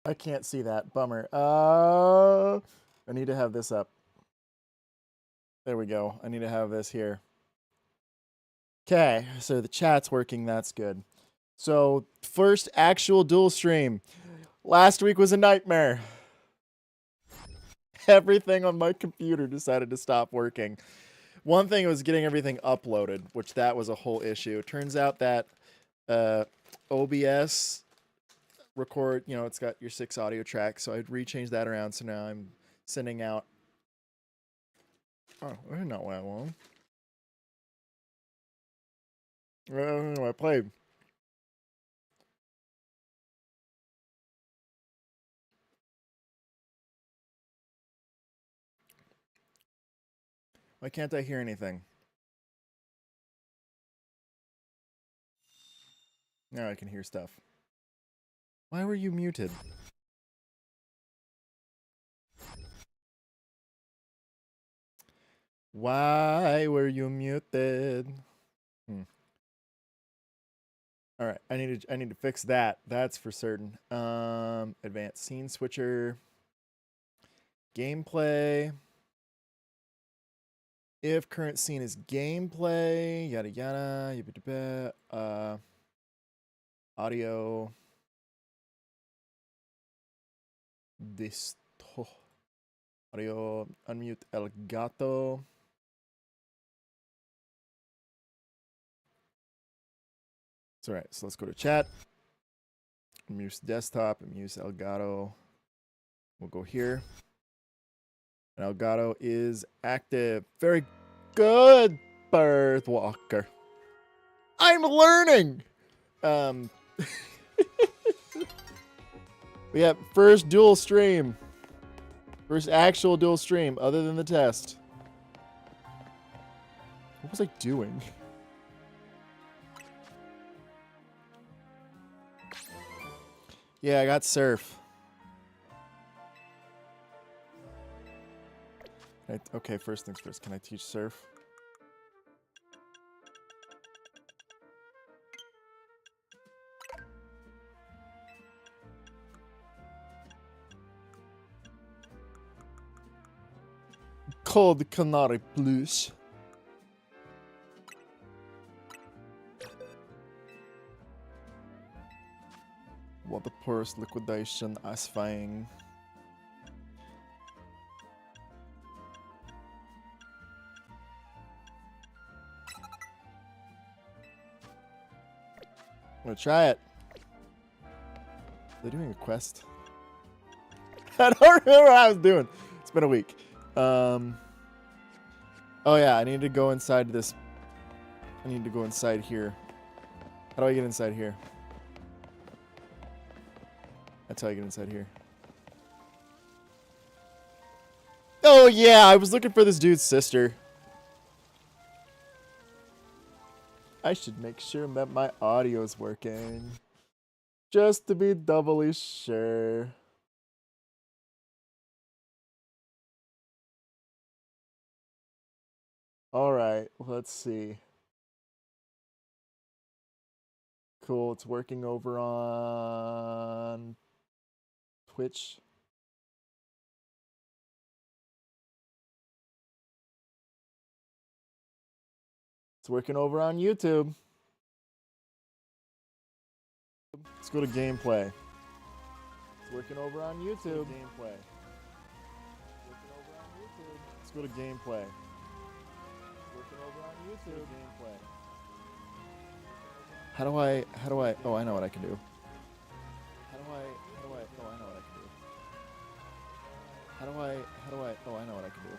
I can't see that. Bummer. I need to have this up. There we go. I need to have this here. Okay, so the chat's working. That's good. So, first actual dual stream. Last week was a nightmare. Everything on my computer decided to stop working. One thing was getting everything uploaded, which that was a whole issue. It turns out that OBS record, you know, it's got your 6 audio tracks, so I'd rechange that around, so now I'm sending out... Oh, that's not what I want. I played. Why can't I hear anything? Now I can hear stuff. Why were you muted? Why were you muted? All right, I need to fix that. That's for certain. Advanced scene switcher. Gameplay. If current scene is gameplay, yada yada, yada, audio. Disto. Audio, unmute El Gato. It's all right, so let's go to chat. Mute desktop, mute Elgato. We'll go here. And Elgato is active. Very good, Birthwalker. I'm learning! We have first dual stream. First actual dual stream, other than the test. What was I doing? Yeah, I got surf. Okay, first things first. Can I teach surf? Called Canary Blues. What the poorest liquidation asfying. I'm gonna try it. They're doing a quest. I don't remember what I was doing. It's been a week. Oh yeah, I need to go inside this. I need to go inside here. How do I get inside here? That's how I get inside here. Oh yeah, I was looking for this dude's sister. I should make sure that my audio is working. Just to be doubly sure. Alright, let's see. Cool, it's working over on Twitch. It's working over on YouTube. Let's go to gameplay. It's working over on YouTube. Gameplay. Let's go to gameplay. It's working over on YouTube. Gameplay. How do I, oh, I know what I can do. Oh, I know what I can do. Oh, I know what I can do. Oh, I know what I can do.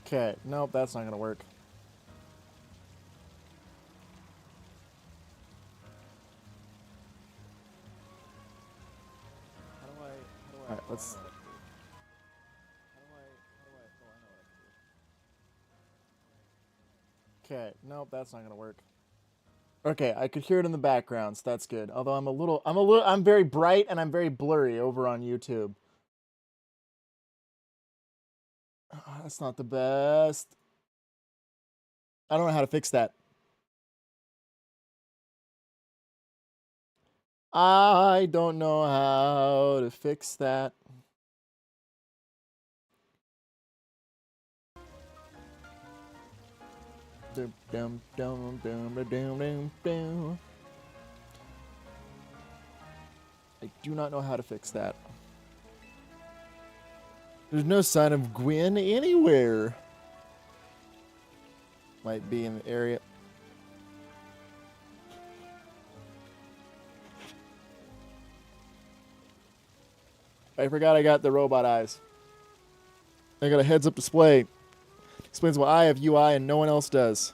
Okay, nope, that's not gonna work. Alright, let's... Okay, nope, that's not gonna work. Okay, I could hear it in the background, so that's good. Although I'm very bright and I'm very blurry over on YouTube. That's not the best. I don't know how to fix that. I don't know how to fix that. Dum, dum, dum, dum, dum, dum, dum. I do not know how to fix that. There's no sign of Gwen anywhere. Might be in the area. I forgot I got the robot eyes. I got a heads-up display. Explains why I have UI and no one else does.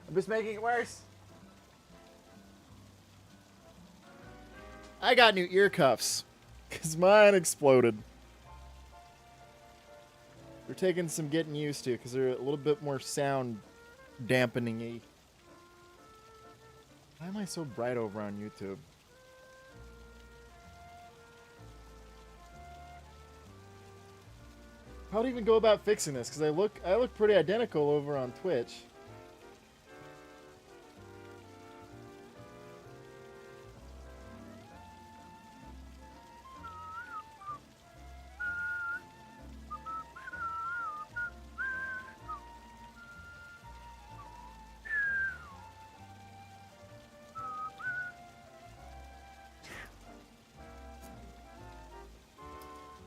I'm just making it worse. I got new ear cuffs because mine exploded. They're taking some getting used to because they're a little bit more sound dampening-y. Why am I so bright over on YouTube? How do you even go about fixing this? Because I look pretty identical over on Twitch.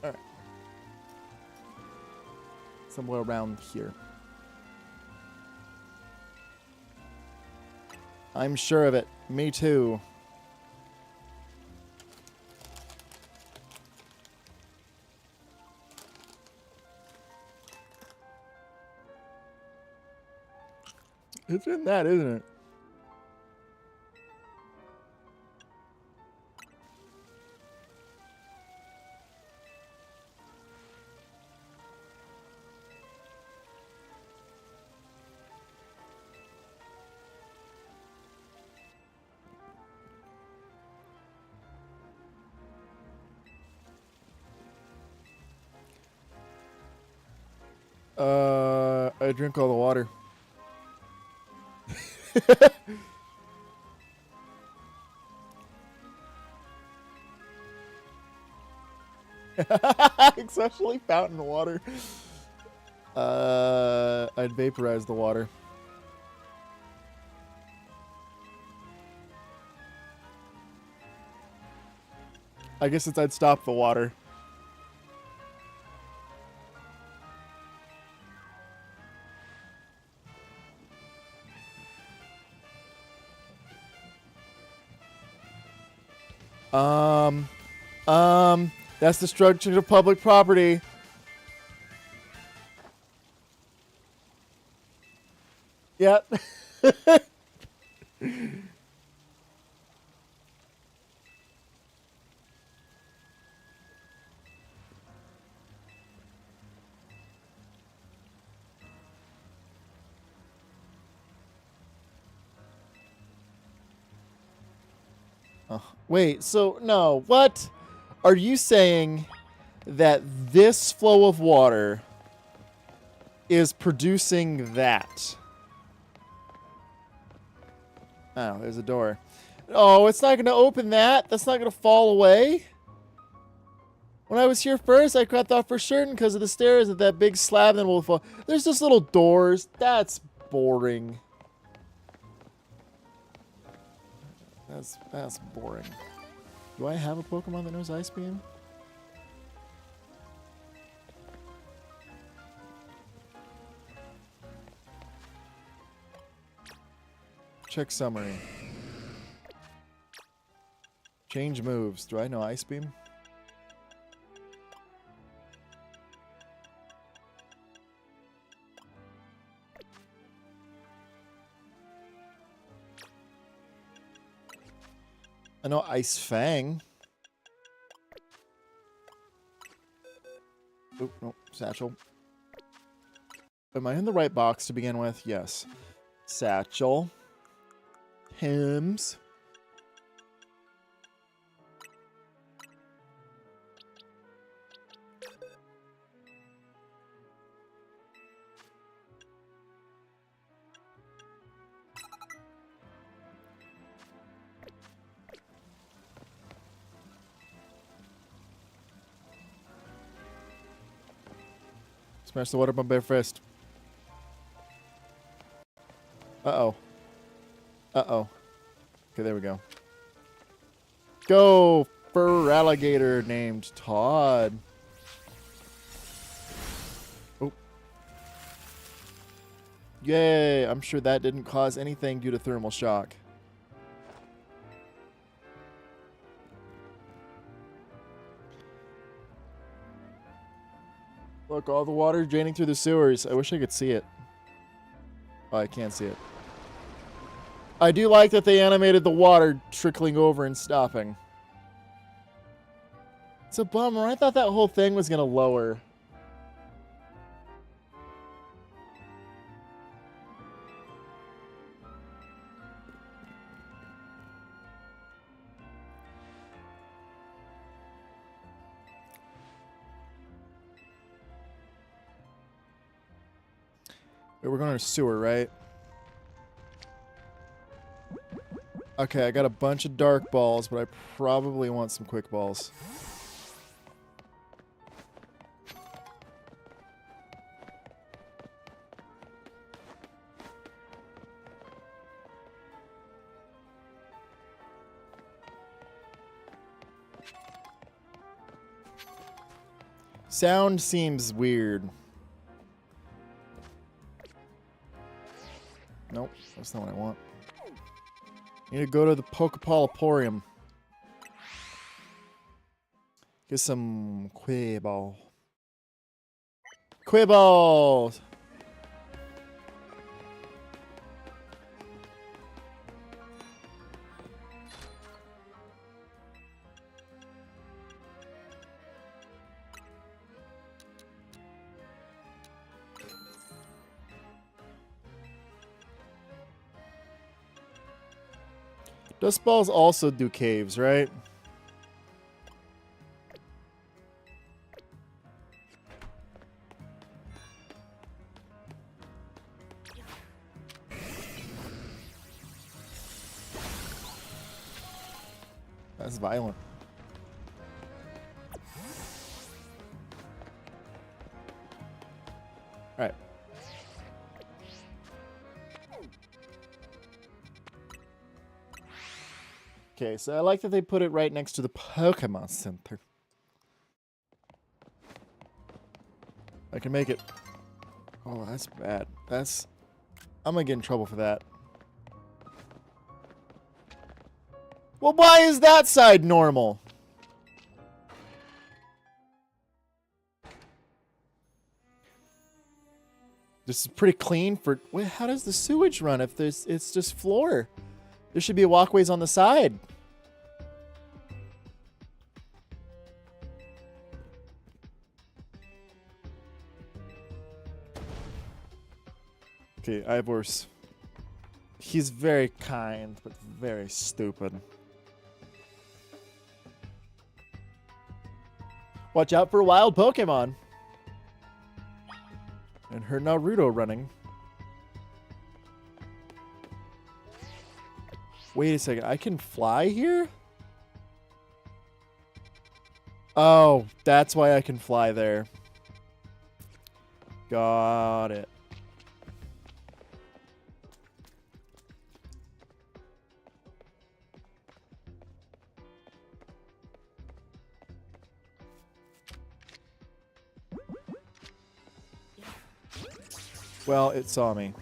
Alright. Somewhere around here. I'm sure of it. Me too. It's in that, isn't it? I drink all the water. Especially fountain water. I'd vaporize the water. I guess I'd stop the water. That's destruction of public property. Yep. Wait, so, no, what? Are you saying that this flow of water is producing that? Oh, there's a door. Oh, it's not going to open that? That's not going to fall away? When I was here first, I thought for certain because of the stairs that that big slab then will fall. There's just little doors. That's boring. That's boring. Do I have a Pokemon that knows Ice Beam? Check summary. Change moves. Do I know Ice Beam? I know Ice Fang. Oop, no, Satchel. Am I in the right box to begin with? Yes. Satchel. Hymns. Smash the water with my bare fist. Uh-oh. Uh-oh. Okay, there we go. Go, fur alligator named Todd. Oh. Yay, I'm sure that didn't cause anything due to thermal shock. Look, all the water draining through the sewers. I wish I could see it. Oh, I can't see it. I do like that they animated the water trickling over and stopping. It's a bummer. I thought that whole thing was going to lower. Wait, we're going to a sewer, right? Okay, I got a bunch of dark balls, but I probably want some quick balls. Sound seems weird. Nope, that's not what I want. Need to go to the Pokepalaporium. Get some Quibble. Quibbles! Dust balls also do caves, right? That's violent. Alright. Okay, so I like that they put it right next to the Pokemon Center. I can make it. Oh, that's bad. That's... I'm gonna get in trouble for that. Well, why is that side normal? This is pretty clean for... Wait, how does the sewage run if there's... It's just floor? There should be walkways on the side. Okay, Ivor's... He's very kind, but very stupid. Watch out for wild Pokemon. And her Naruto running. Wait a second, I can fly here? Oh, that's why I can fly there. Got it. Well, it saw me.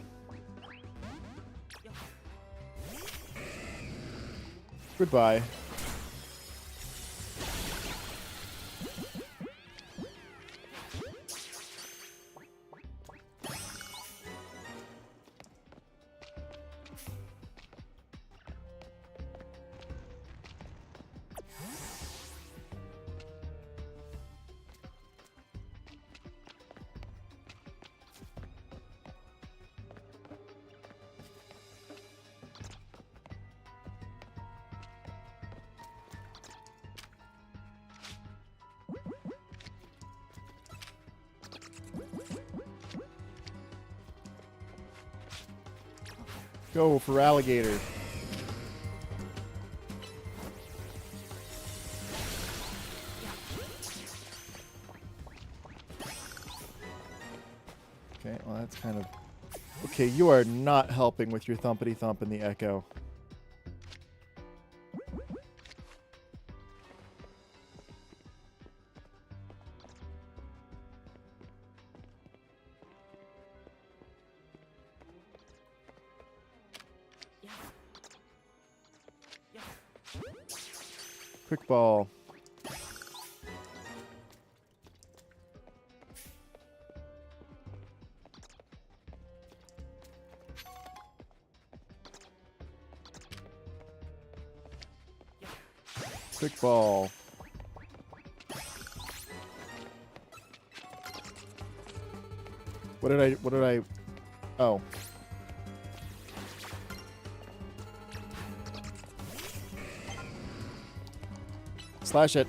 Goodbye. Go for alligator. Okay, well that's kind of... Okay, you are not helping with your thumpity thump in the echo. Quick ball. Quick ball. What did I, oh. Slash it.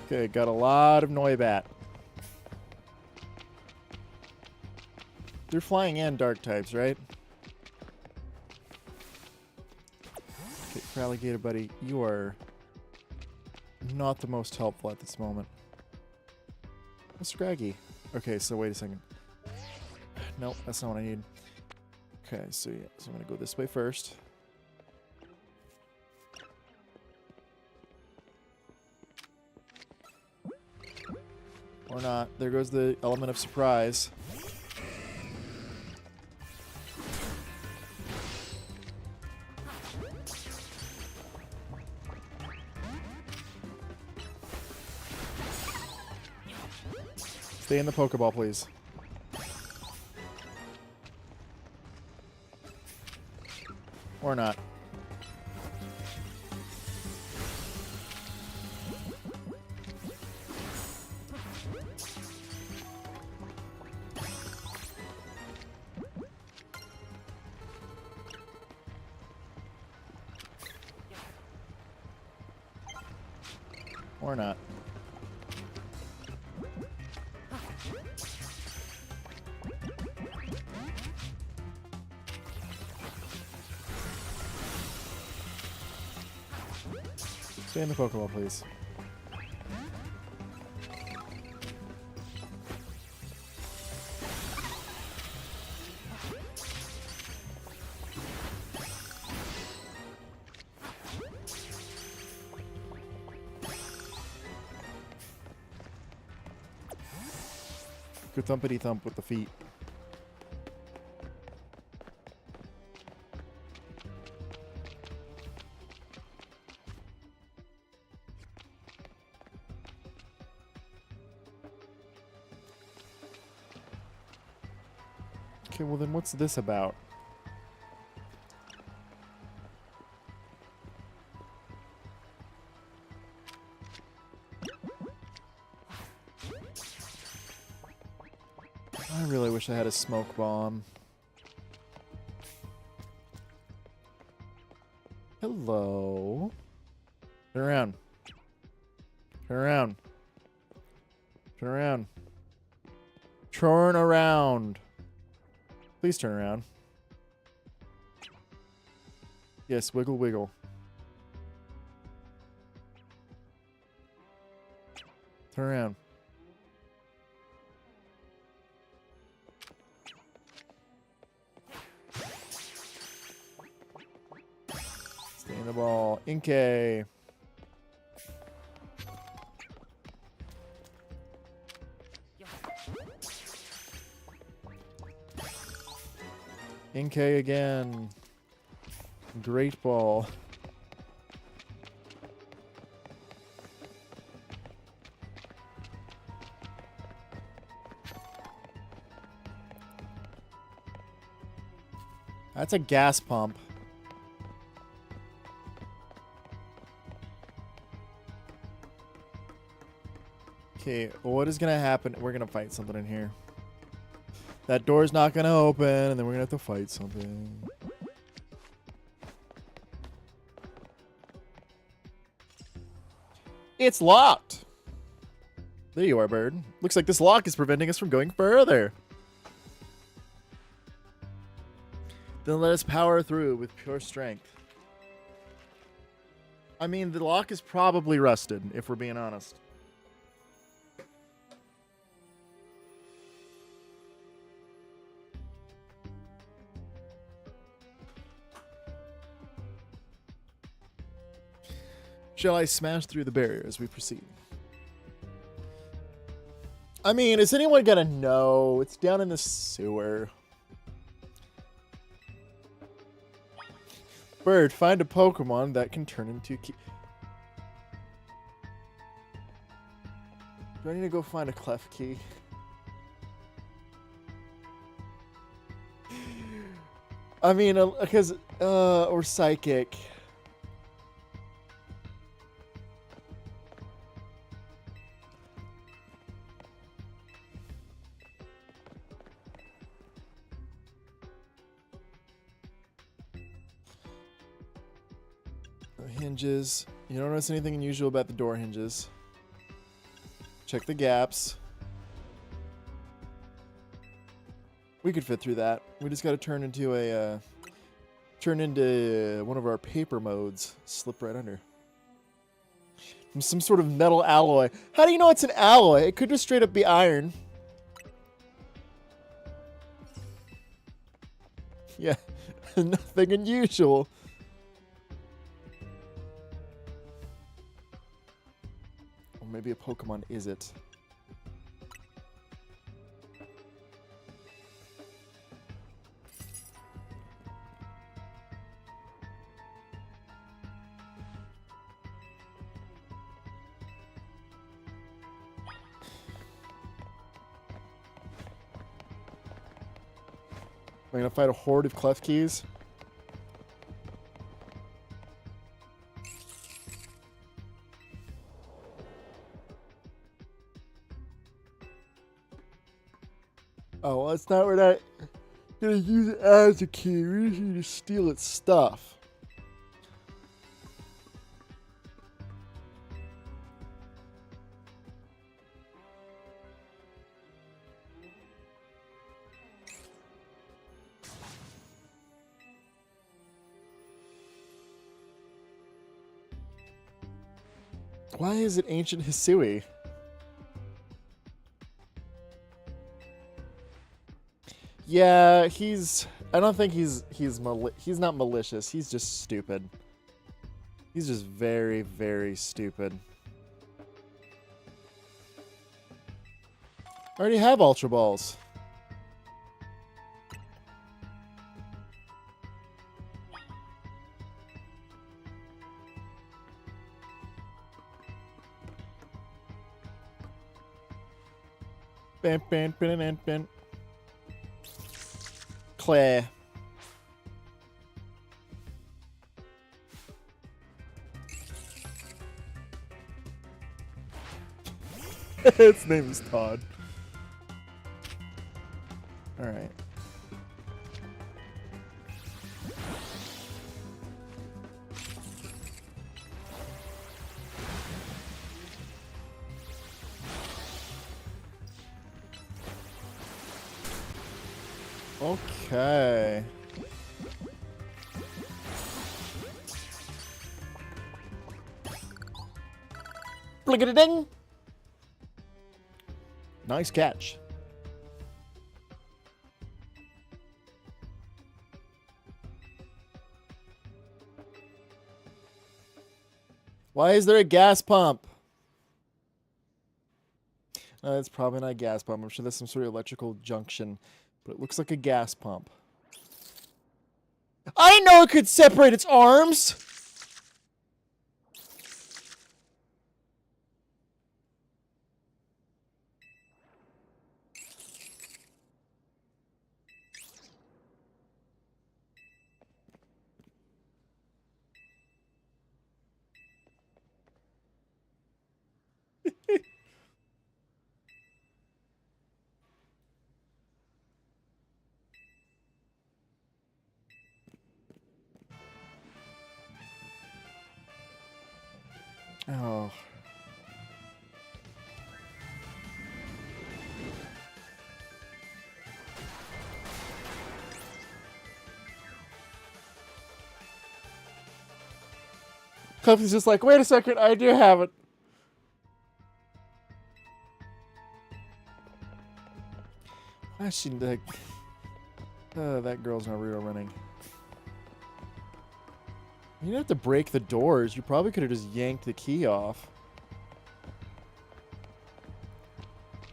Okay, got a lot of Noibat. They're flying and dark types, right? Okay, for alligator buddy, you are not the most helpful at this moment. Oh, Scraggy. Okay, so wait a second. Nope, that's not what I need. Okay, so yeah, so I'm gonna go this way first. Or not. There goes the element of surprise. Stay in the Pokeball, please. Or not. Or not. Stay in the Pokeball, please. Good thumpity thump with the feet. Okay, well then what's this about? I really wish I had a smoke bomb. Hello. Turn around. Turn around. Turn around. Turn around. Please turn around. Yes, wiggle, wiggle. Turn around. Stay in the ball. Inkay. Inkay again. Great ball. That's a gas pump. Okay, what is gonna happen? We're gonna fight something in here. That door's not gonna open, and then we're gonna have to fight something. It's locked. There you are, bird. Looks like this lock is preventing us from going further. Then let us power through with pure strength. I mean, the lock is probably rusted, if we're being honest. Shall I smash through the barrier as we proceed? I mean, is anyone gonna know? It's down in the sewer. Bird, find a Pokemon that can turn into key. Do I need to go find a clef key? I mean, because, or psychic. Hinges. You don't notice anything unusual about the door hinges. Check the gaps. We could fit through that. We just got to turn into one of our paper modes. Slip right under. From some sort of metal alloy. How do you know it's an alloy? It could just straight up be iron. Yeah, nothing unusual. Maybe a Pokemon is it? Am I gonna fight a horde of clef keys? Oh, well, it's not. We're not gonna use it as a key. We just need to steal its stuff. Why is it ancient Hisui? Yeah, I don't think he's not malicious. He's just stupid. He's just very, very stupid. I already have Ultra Balls. Bam, bam, bam, bam, bam. Claire. Its name is Todd. Alright. Okay. Bliggity-ding! Nice catch. Why is there a gas pump? It's probably not a gas pump. I'm sure there's some sort of electrical junction. But it looks like a gas pump. I didn't know it could separate its arms! Oh. Cliffy's just like, wait a second, I do have it. Why is she like... that girl's Naruto running. You didn't have to break the doors. You probably could have just yanked the key off.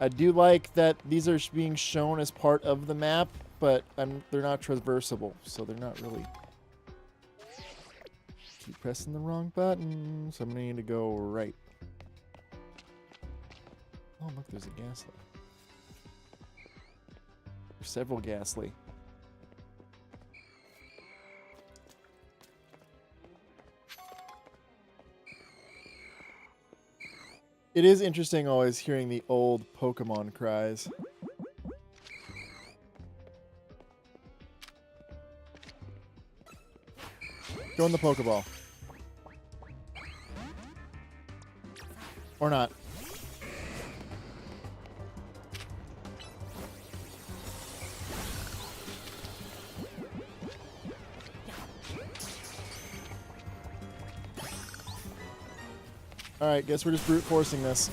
I do like that these are being shown as part of the map, but they're not traversable, so they're not really... Keep pressing the wrong button, so I'm going to need to go right. Oh, look, there's a Ghastly. There's several Ghastly. It is interesting always hearing the old Pokemon cries. Go in the Pokeball. Or not. Alright, guess we're just brute forcing this.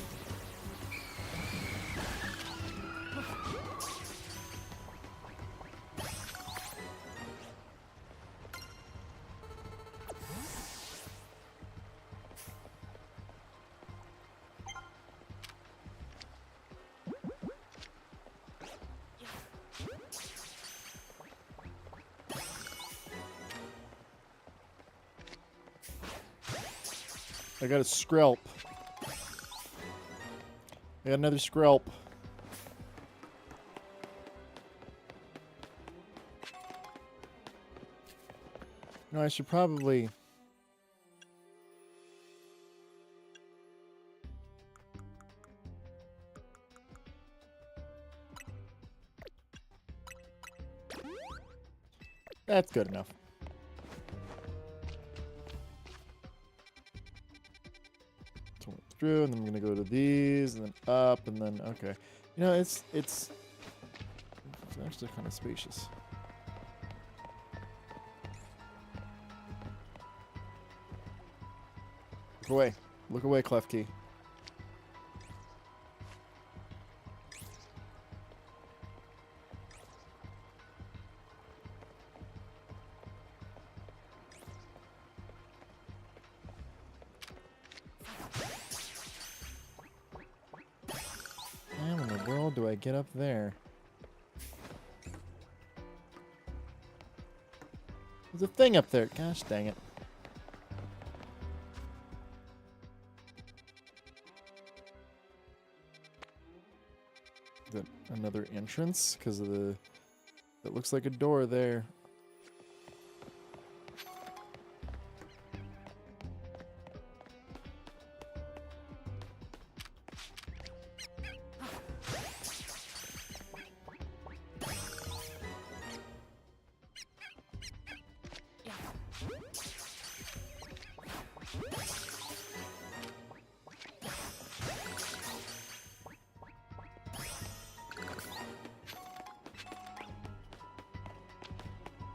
I got a Skrelp. I got another Skrelp. No, I should probably... That's good enough. So went through, and then I'm gonna go to these, and then up, and then okay. You know, it's actually kind of spacious. Look away. Look away, Klefki. How in the world do I get up there? There's a thing up there. Gosh dang it. Is that another entrance? Because of the... It looks like a door there.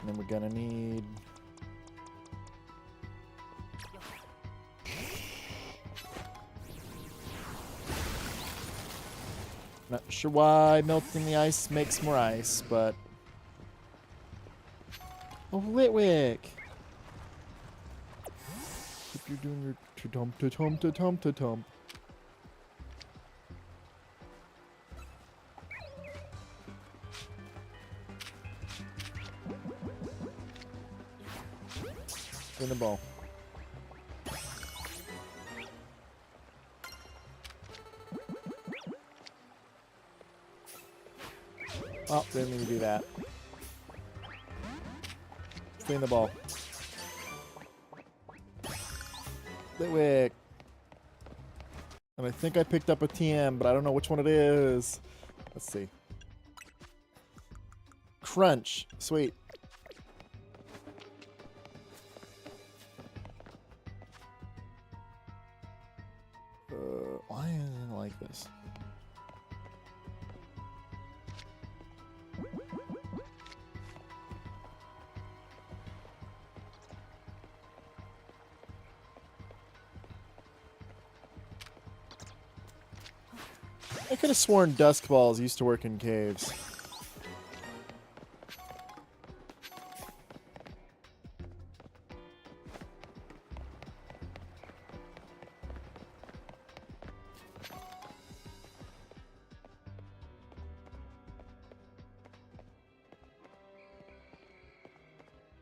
And then we're gonna need... Not sure why melting the ice makes more ice, but... Oh, Litwick! If you're doing your ta-tum-ta-tum-ta-tum-ta-tum. In the ball. Oh, didn't mean to do that. Stay in the ball. Litwick. And I think I picked up a TM, but I don't know which one it is. Let's see. Crunch. Sweet. Why is it like this? I could have sworn dusk balls used to work in caves.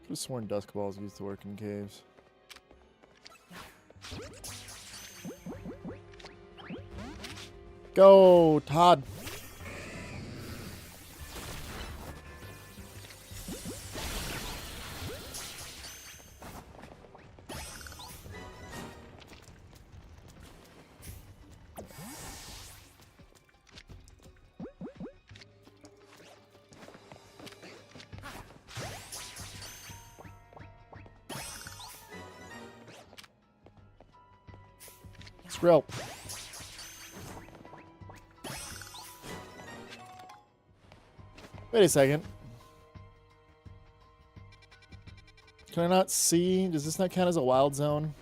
Could have sworn dusk balls used to work in caves. Go, Todd. Skrill. Wait a second. Can I not see? Does this not count as a wild zone?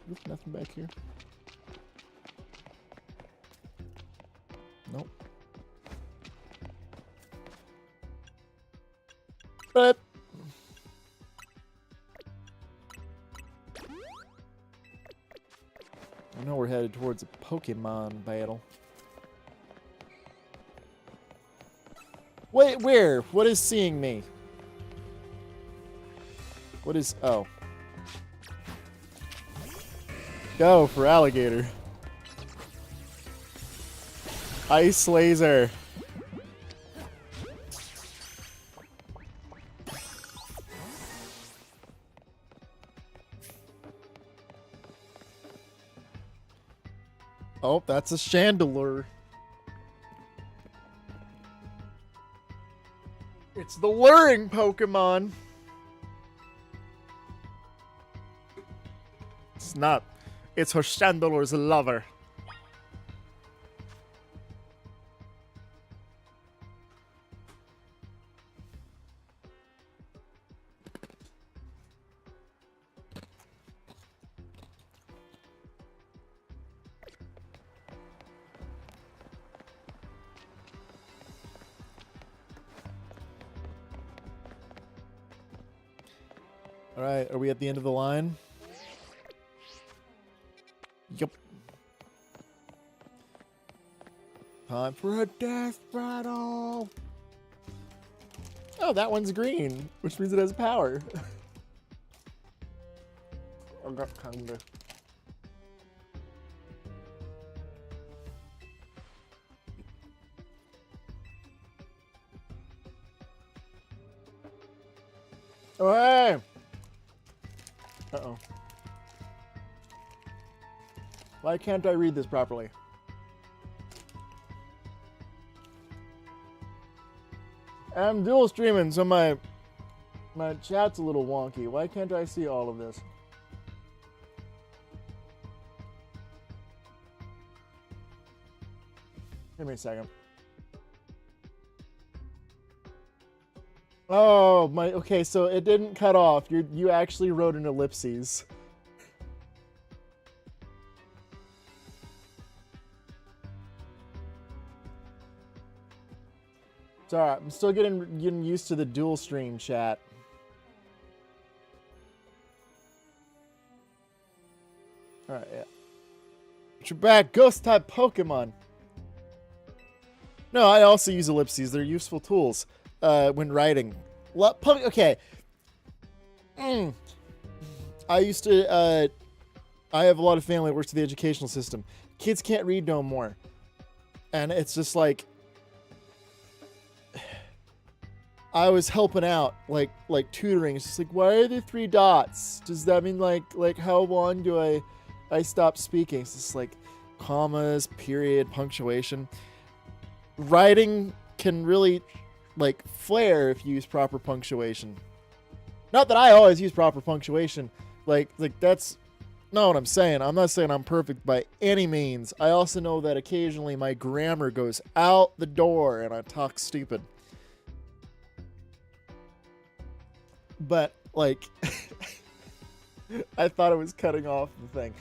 There's nothing back here. Nope. But I know we're headed towards a Pokemon battle. Wait, where? What is seeing me? What is... Oh. Go for alligator. Ice laser. Oh, that's a chandelier. It's the luring Pokemon. It's not. It's her chandelier's lover. All right, are we at the end of the line? Yup. Time for a death battle. Oh, that one's green, which means it has power. I got kinda. Oh, hey! Uh-oh. Why can't I read this properly? I'm dual streaming, so my chat's a little wonky. Why can't I see all of this? Give me a second. Oh, my... Okay, so it didn't cut off. You actually wrote an ellipses. It's alright. I'm still getting used to the dual stream chat. Alright, yeah. But you're back. Ghost type Pokemon. No, I also use ellipses. They're useful tools. When writing. Okay. I used to, I have a lot of family that works in the educational system. Kids can't read no more. And it's just like, I was helping out, like tutoring. It's just like, why are there 3 dots? Does that mean like how long do I stop speaking? It's just like commas, period, punctuation. Writing can really like flare if you use proper punctuation. Not that I always use proper punctuation. Like that's not what I'm saying. I'm not saying I'm perfect by any means. I also know that occasionally my grammar goes out the door and I talk stupid. But like I thought it was cutting off the thing.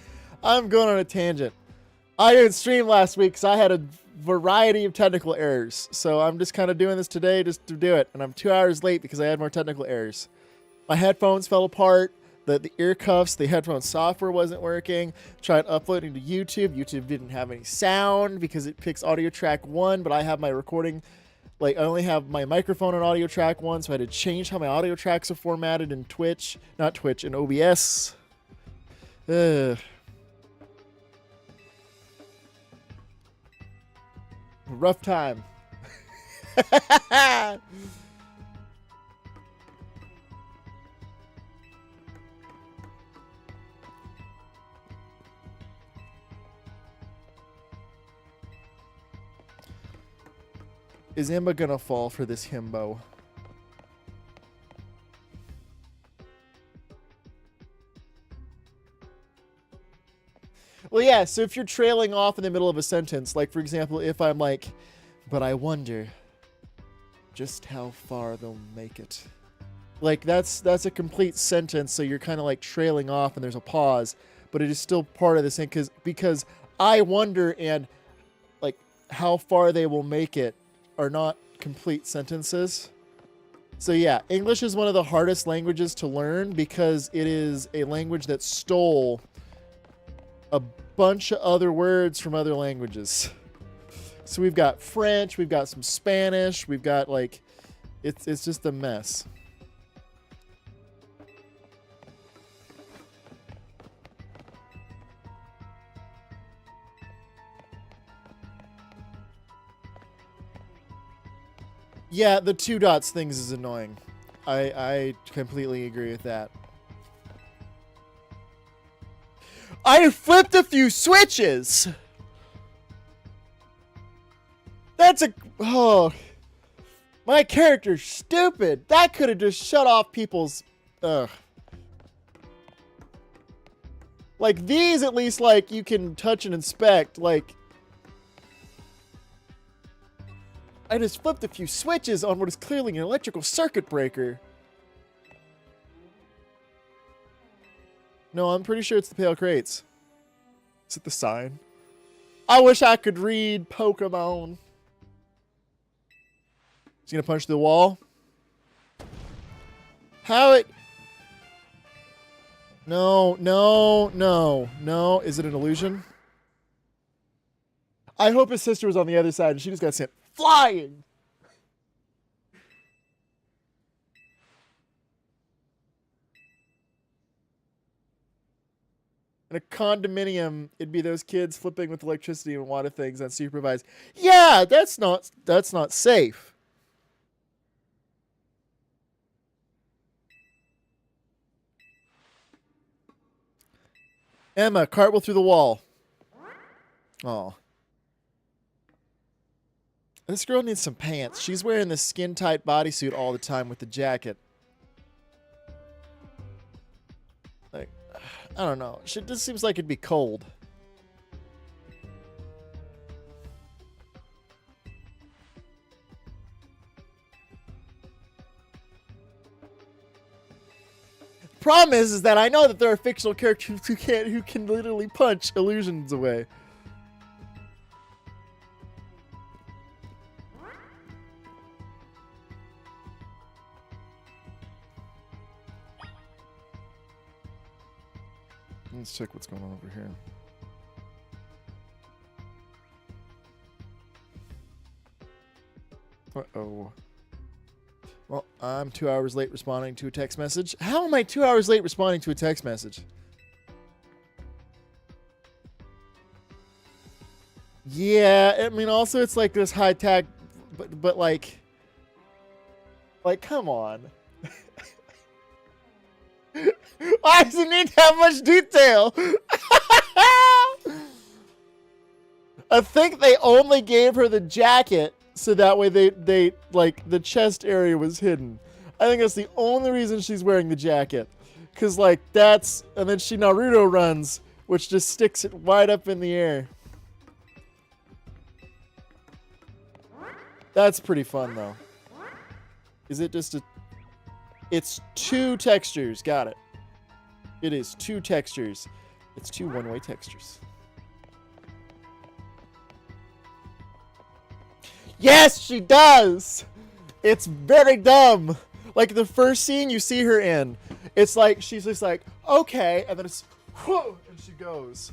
I'm going on a tangent. I didn't stream last week because I had a variety of technical errors. So I'm just kind of doing this today just to do it. And I'm 2 hours late because I had more technical errors. My headphones fell apart. The ear cuffs, the headphone software wasn't working. Tried uploading to YouTube. YouTube didn't have any sound because it picks audio track 1, but I have my recording. Like, I only have my microphone on audio track 1, so I had to change how my audio tracks are formatted in Twitch. Not Twitch, in OBS. Ugh. Rough time. Is Imba gonna fall for this himbo? Well, yeah, so if you're trailing off in the middle of a sentence, like, for example, if I'm like, but I wonder just how far they'll make it. Like, that's a complete sentence, so you're kind of like trailing off and there's a pause, but it is still part of the sentence because I wonder and, like, how far they will make it are not complete sentences. So yeah, English is one of the hardest languages to learn because it is a language that stole a bunch of other words from other languages. So we've got French, we've got some Spanish, we've got like, it's just a mess. Yeah, the 2 dots things is annoying. I completely agree with that. I flipped a few switches! That's a... Oh. My character's stupid. That could have just shut off people's... Ugh. Like, these at least, like, you can touch and inspect. Like... I just flipped a few switches on what is clearly an electrical circuit breaker. No, I'm pretty sure it's the pale crates. Is it the sign? I wish I could read Pokémon. Is he gonna punch through the wall? How it... No, no, no, no. Is it an illusion? I hope his sister was on the other side and she just got sent flying. In a condominium, it'd be those kids flipping with electricity and water things unsupervised. Yeah, that's not safe. Emma, cartwheel through the wall. Oh. This girl needs some pants. She's wearing this skin-tight bodysuit all the time with the jacket. Like, I don't know. She just seems like it'd be cold. Problem is that I know that there are fictional characters who can literally punch illusions away. Let's check what's going on over here. Uh-oh. Well, I'm 2 hours late responding to a text message. How am I 2 hours late responding to a text message? Yeah, I mean, also it's like this high tech, but like, come on. Why does it need to have much detail? I think they only gave her the jacket so that way they like the chest area was hidden. I think that's the only reason she's wearing the jacket. Cause like that's, and then she Naruto runs, which just sticks it wide up in the air. That's pretty fun though. Is it just a, it's 2 textures, got it. It is 2 textures. It's two one-way textures. Yes, she does! It's very dumb. Like the first scene you see her in, it's like she's just like, okay, and then it's whoa, and she goes.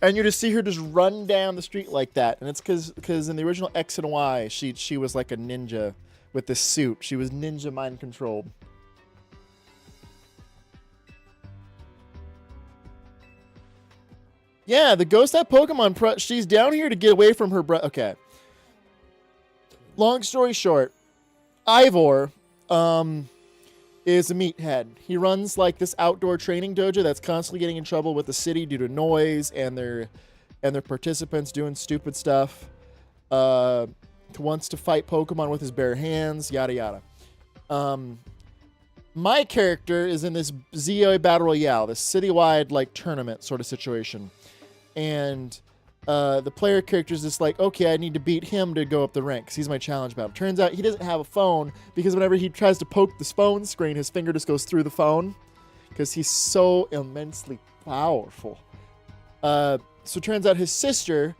And you just see her just run down the street like that. And it's because in the original X and Y, she was like a ninja with this suit. She was ninja mind controlled. Yeah, the ghost that Pokemon, she's down here to get away from her brother. Okay. Long story short, Ivor is a meathead. He runs like this outdoor training dojo that's constantly getting in trouble with the city due to noise and their participants doing stupid stuff. Wants to fight Pokemon with his bare hands, yada yada. My character is in this ZOA Battle Royale, this citywide like tournament sort of situation. And the player character is just like, okay, I need to beat him to go up the ranks. He's my challenge battle. Turns out he doesn't have a phone because whenever he tries to poke the phone screen, his finger just goes through the phone because he's so immensely powerful. So it turns out his sister,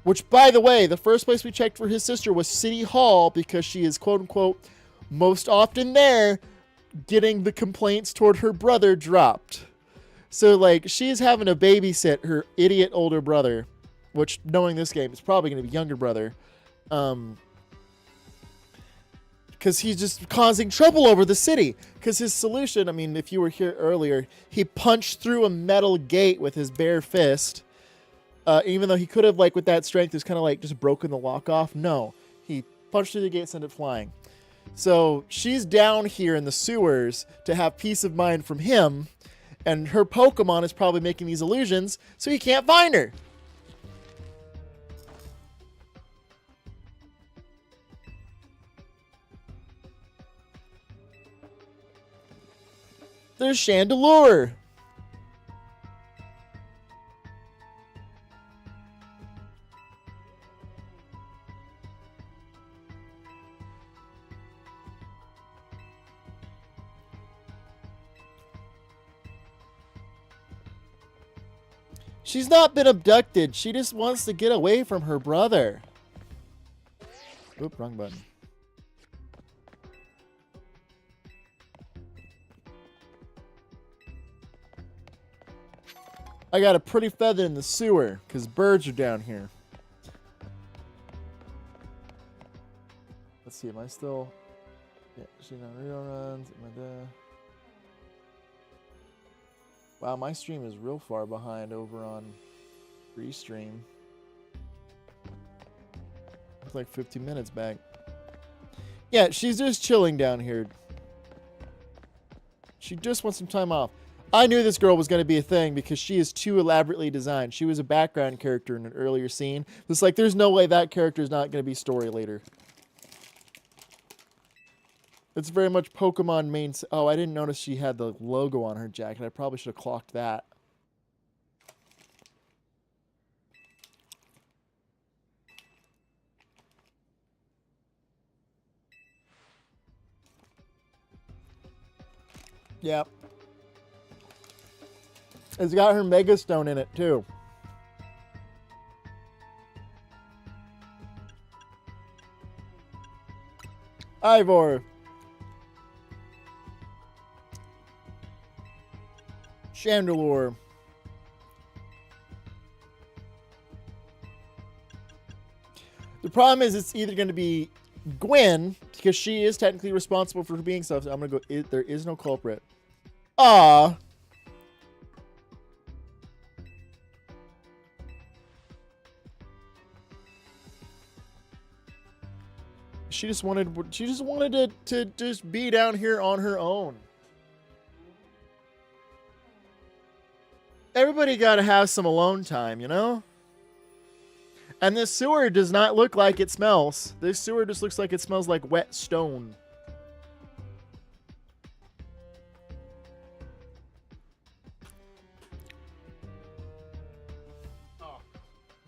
which by the way, the first place we checked for his sister was City Hall because she is quote unquote most often there getting the complaints toward her brother dropped. So, like, she's having to babysit her idiot older brother, which, knowing this game, is probably going to be younger brother, because he's just causing trouble over the city. Because his solution, I mean, if you were here earlier, he punched through a metal gate with his bare fist, even though he could have, like, with that strength, just kind of, like, just broken the lock off. No, he punched through the gate, sent it flying. So, she's down here in the sewers to have peace of mind from him, and her Pokemon is probably making these illusions, so he can't find her. There's Chandelure. She's not been abducted. She just wants to get away from her brother. Oop, wrong button. I got a pretty feather in the sewer because birds are down here. Let's see, am I still... Yeah, she's on reruns. Am I there? Wow, my stream is real far behind over on Restream. It's like 15 minutes back. Yeah, she's just chilling down here. She just wants some time off. I knew this girl was going to be a thing because she is too elaborately designed. She was a background character in an earlier scene. It's like, there's no way that character is not going to be story later. It's very much Pokemon main... Oh, I didn't notice she had the logo on her jacket. I probably should have clocked that. Yep. It's got her Mega Stone in it, too. Ivor. Chandelure. The problem is it's either going to be Gwen, because she is technically responsible for being stuff. So I'm going to go, there is no culprit. Ah. She just wanted to just be down here on her own. Everybody got to have some alone time, you know? And this sewer does not look like it smells. This sewer just looks like it smells like wet stone.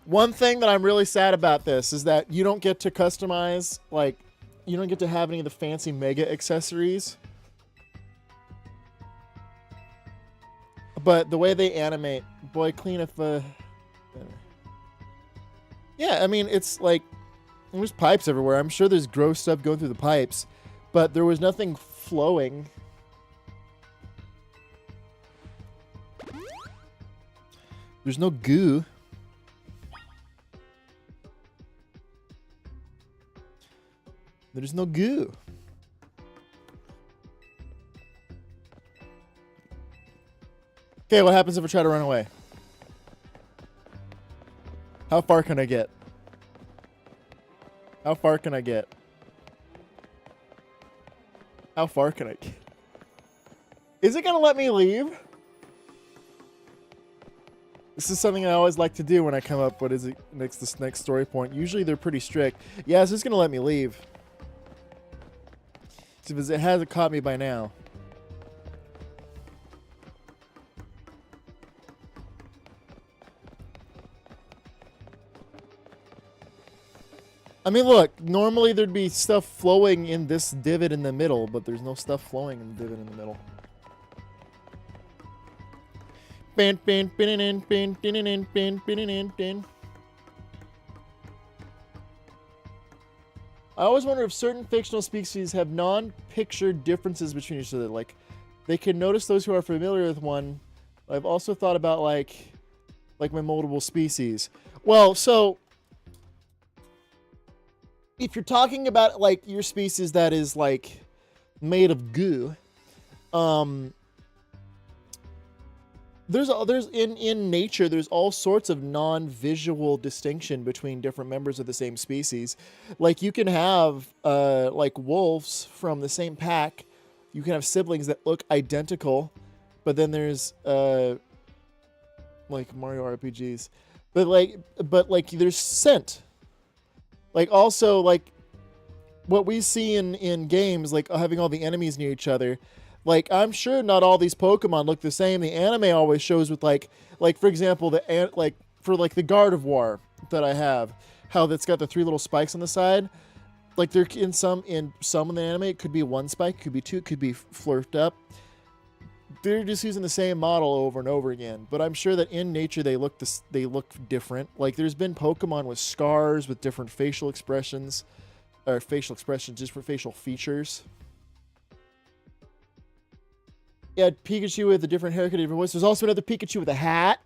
One thing that I'm really sad about this is that you don't get to customize, like, you don't get to have any of the fancy mega accessories. But the way they animate, boy, clean if yeah, I mean, it's like there's pipes everywhere. I'm sure there's gross stuff going through the pipes, but there was nothing flowing. There's no goo. There's no goo. Okay, what happens if I try to run away? How far can I get? How far can I get? How far can I get? Is it gonna let me leave? This is something I always like to do when I come up. What is it? This next story point. Usually they're pretty strict. Yeah, it's just gonna let me leave. Because it hasn't caught me by now. I mean, look, normally there'd be stuff flowing in this divot in the middle, but there's no stuff flowing in the divot in the middle. I always wonder if certain fictional species have non-picture differences between each other. Like, they can notice those who are familiar with one. I've also thought about, like my multiple species. Well, so if you're talking about, like, your species that is, like, made of goo, there's in nature, there's all sorts of non-visual distinction between different members of the same species. Like, you can have, like, wolves from the same pack. You can have siblings that look identical, but then there's, like, Mario RPGs. But, like, there's scent. Like, also, like, what we see in games, like, having all the enemies near each other, like, I'm sure not all these Pokemon look the same. The anime always shows with, like, for example, the Gardevoir that I have, how that's got the 3 little spikes on the side. Like, they're in some in the anime, it could be 1 spike, could be 2, could be flirted up. They're just using the same model over and over again. But I'm sure that in nature they look different. Like, there's been Pokemon with scars, with different facial expressions, just for facial features. Yeah, Pikachu with a different haircut, different voice. There's also another Pikachu with a hat.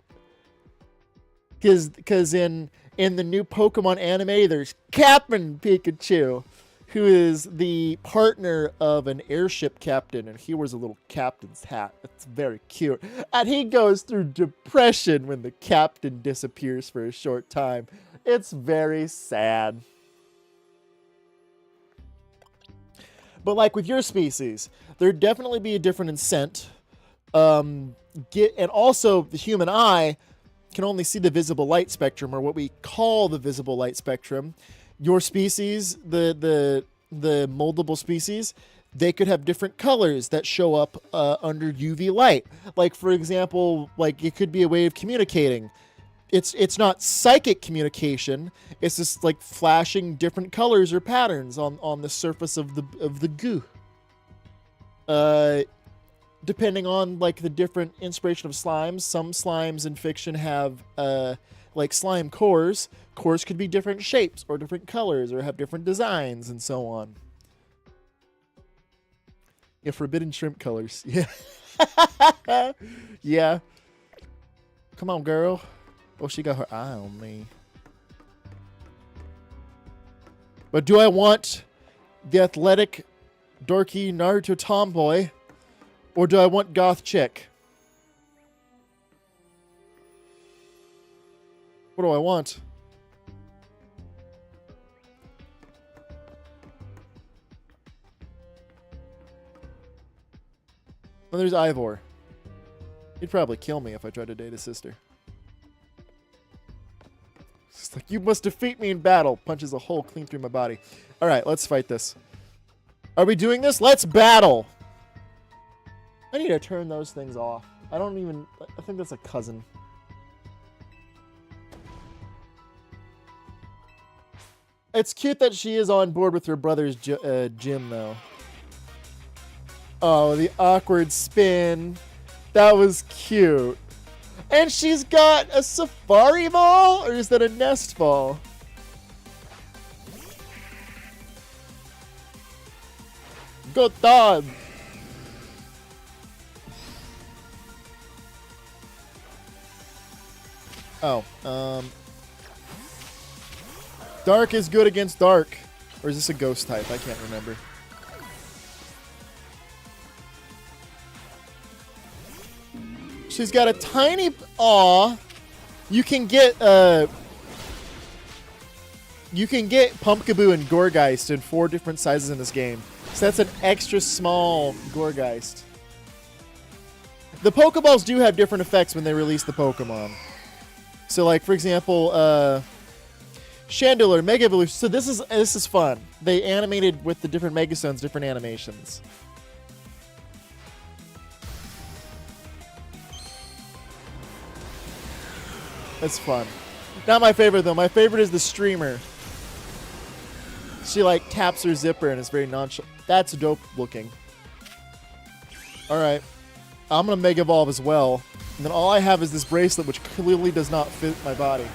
Because in the new Pokemon anime, there's Captain Pikachu, who is the partner of an airship captain, and he wears a little captain's hat. It's very cute. And he goes through depression when the captain disappears for a short time. It's very sad. But like with your species, there'd definitely be a difference in scent. And also the human eye can only see the visible light spectrum, or what we call the visible light spectrum. Your species, the moldable species, they could have different colors that show up under UV light. Like, for example, like, it could be a way of communicating. It's not psychic communication. It's just like flashing different colors or patterns on the surface of the goo. Depending on, like, the different inspiration of slimes. Some slimes in fiction have like slime cores. Cores could be different shapes or different colors or have different designs and so on. Yeah, forbidden shrimp colors. Yeah. Yeah. Come on, girl. Oh, she got her eye on me. But do I want the athletic, dorky Naruto tomboy, or do I want goth chick? What do I want? Well, there's Ivor. He'd probably kill me if I tried to date his sister. It's like, you must defeat me in battle. Punches a hole clean through my body. All right, let's fight this. Are we doing this? Let's battle. I need to turn those things off. I think that's a cousin. It's cute that she is on board with her brother's gym, though. Oh, the awkward spin. That was cute. And she's got a safari ball? Or is that a nest ball? Good dog. Oh, dark is good against dark. Or is this a ghost type? I can't remember. She's got a tiny... Aw. You can get Pumpkaboo and Gourgeist in 4 different sizes in this game. So that's an extra small Gourgeist. The Pokeballs do have different effects when they release the Pokemon. So, like, for example, Chandelure, Mega Evolution. So this is fun. They animated with the different Megastones, different animations. That's fun. Not my favorite, though. My favorite is the streamer. She, like, taps her zipper and it's very nonchalant. That's dope looking. Alright. I'm going to Mega Evolve as well. And then all I have is this bracelet, which clearly does not fit my body.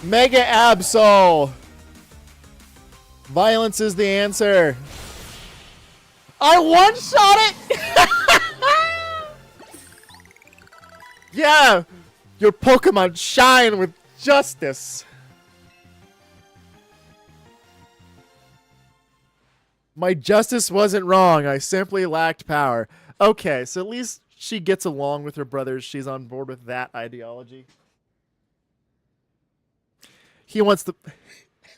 Mega Absol! Violence is the answer. I one-shot it! Yeah! Your Pokemon shine with justice. My justice wasn't wrong. I simply lacked power. Okay, so at least she gets along with her brothers. She's on board with that ideology. He wants to...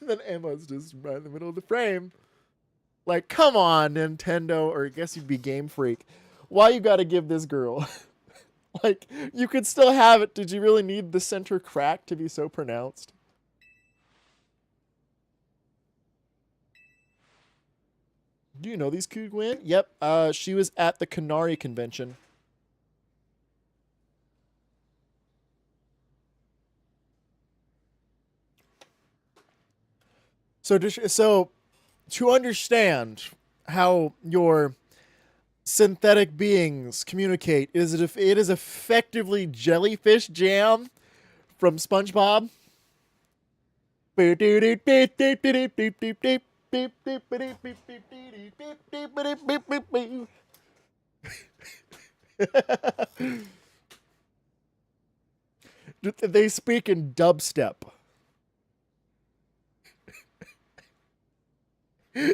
Then Emma's just right in the middle of the frame. Like, come on, Nintendo, or I guess you'd be Game Freak. Why you gotta give this girl... Like, you could still have it. Did you really need the center crack to be so pronounced? Do you know these Kugwin? Yep. She was at the Canary convention. So to understand how your synthetic beings communicate, it is effectively jellyfish jam from SpongeBob. They speak in dubstep.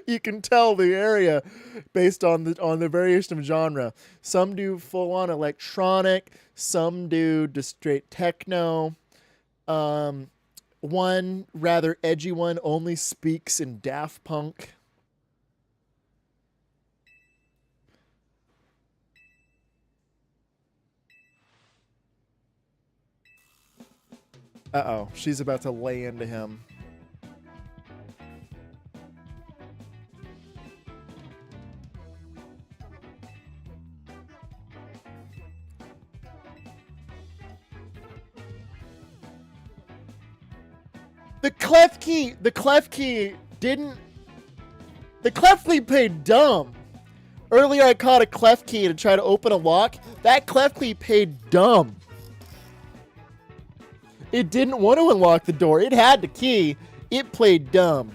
You can tell the area based on the variation of genre. Some do full on electronic, some do just straight techno. One rather edgy one only speaks in Daft Punk. Uh-oh, she's about to lay into him. The clef key played dumb. Earlier I caught a clef key to try to open a lock. That clef key played dumb. It didn't want to unlock the door. It had the key. It played dumb.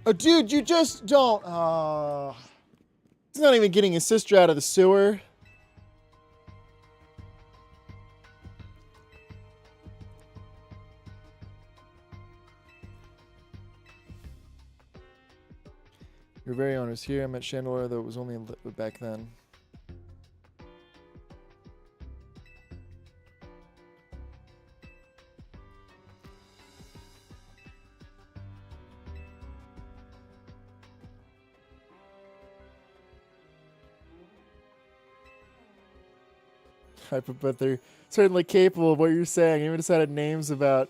Oh, dude, you just don't... He's not even getting his sister out of the sewer. You're very honest here. I met Chandelure, though it was only back then. But they're certainly capable of what you're saying. You even decided names about.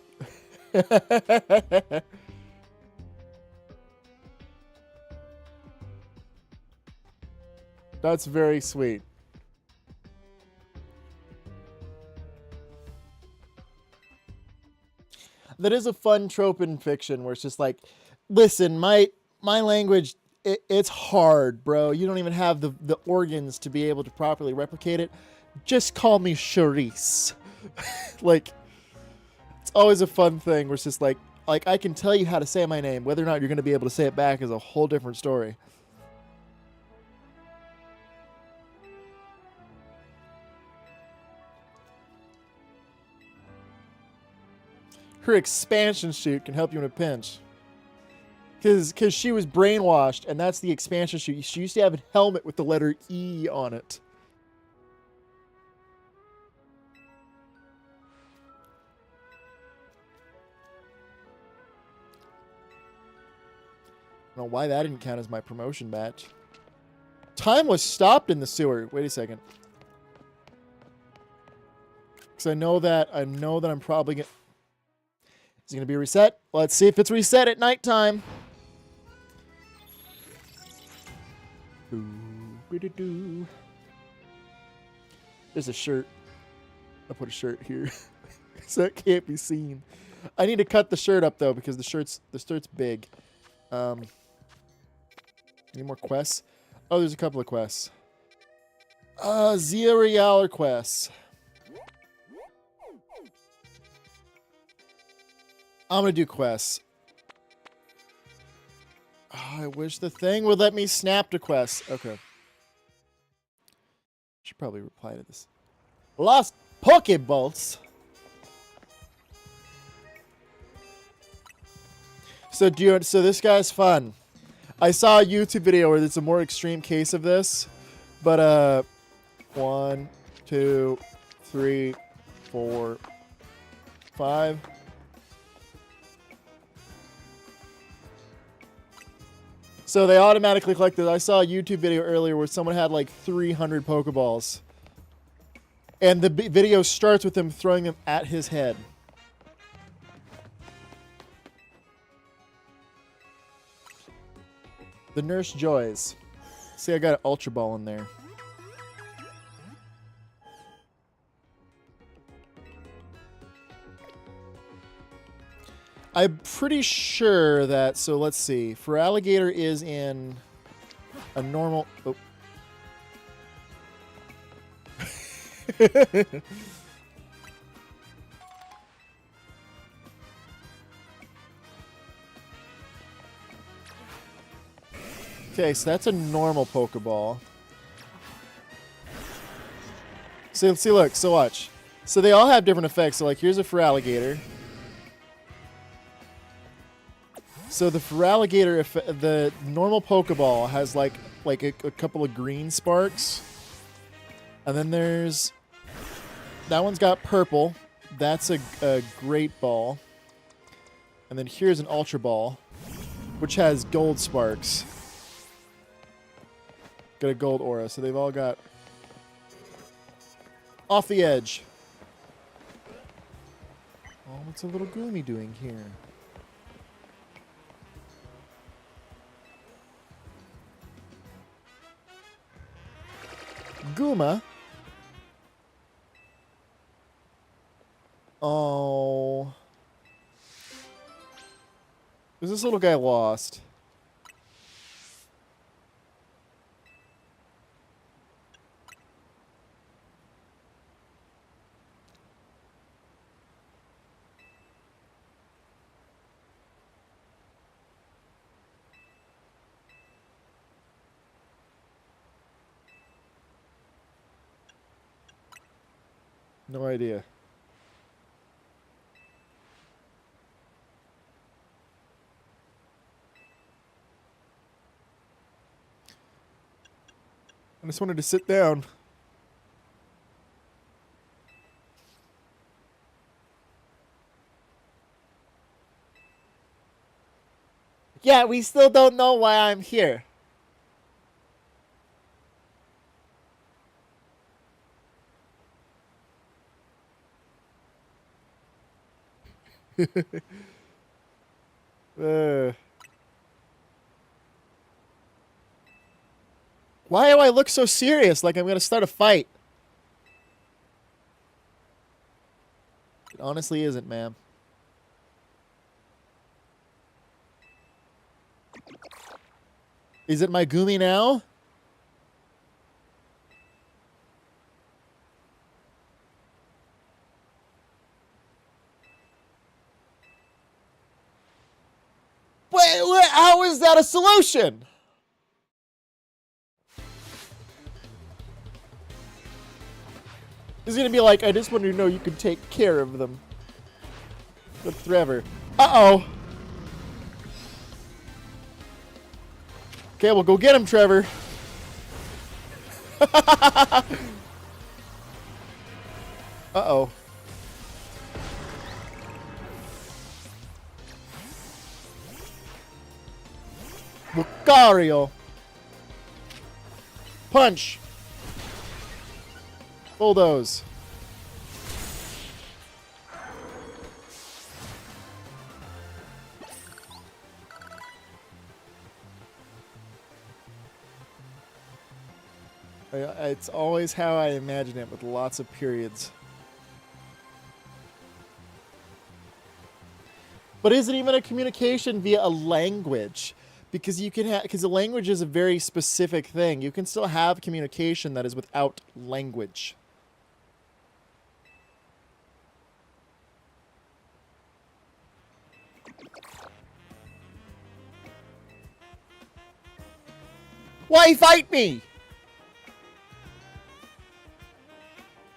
That's very sweet. That is a fun trope in fiction where it's just like, listen, my language, it's hard, bro. You don't even have the organs to be able to properly replicate it. Just call me Charisse. Like, it's always a fun thing where it's just like I can tell you how to say my name. Whether or not you're going to be able to say it back is a whole different story. Her expansion chute can help you in a pinch. Because she was brainwashed, and that's the expansion chute. She used to have a helmet with the letter E on it. I don't know why that didn't count as my promotion badge. Time was stopped in the sewer. Wait a second. Because I know that I'm probably gonna. Is it gonna be reset? Let's see if it's reset at nighttime. There's a shirt. I'll put a shirt here. So it can't be seen. I need to cut the shirt up though because the shirt's big. Any more quests? Oh, there's a couple of quests. $0 quests. I'm gonna do quests. Oh, I wish the thing would let me snap to quests. Okay. Should probably reply to this. Lost Pokeballs. So this guy's fun. I saw a YouTube video where there's a more extreme case of this, but 1, 2, 3, 4, 5. So they automatically collected. I saw a YouTube video earlier where someone had like 300 Pokeballs. And the video starts with him throwing them at his head. The Nurse Joys. See, I got an Ultra Ball in there. I'm pretty sure that, so let's see. Feraligatr is in a normal... Oh. Okay, so that's a normal Pokeball. So see, look, so watch. So they all have different effects. So like, here's a Feraligatr. So the Feraligatr, the normal Pokeball has like a couple of green sparks. And then there's, that one's got purple. That's a Great Ball. And then here's an Ultra Ball, which has gold sparks. Got a gold aura, so they've all got off the edge. Oh, what's a little Gloomy doing here? Gooma. Oh. Is this little guy lost? No idea. I just wanted to sit down. Yeah, we still don't know why I'm here. Why do I look so serious like I'm going to start a fight? It honestly isn't, ma'am. Is it my Gumi now? Wait, how is that a solution? He's gonna be like, I just wanted to know you could take care of them. But forever. Uh-oh. Okay, well, go get him, Trevor. Uh-oh. Lucario. Punch. Bulldoze. It's always how I imagine it, with lots of periods. But is it even a communication via a language? Because you can because a language is a very specific thing. You can still have communication that is without language. Why fight me?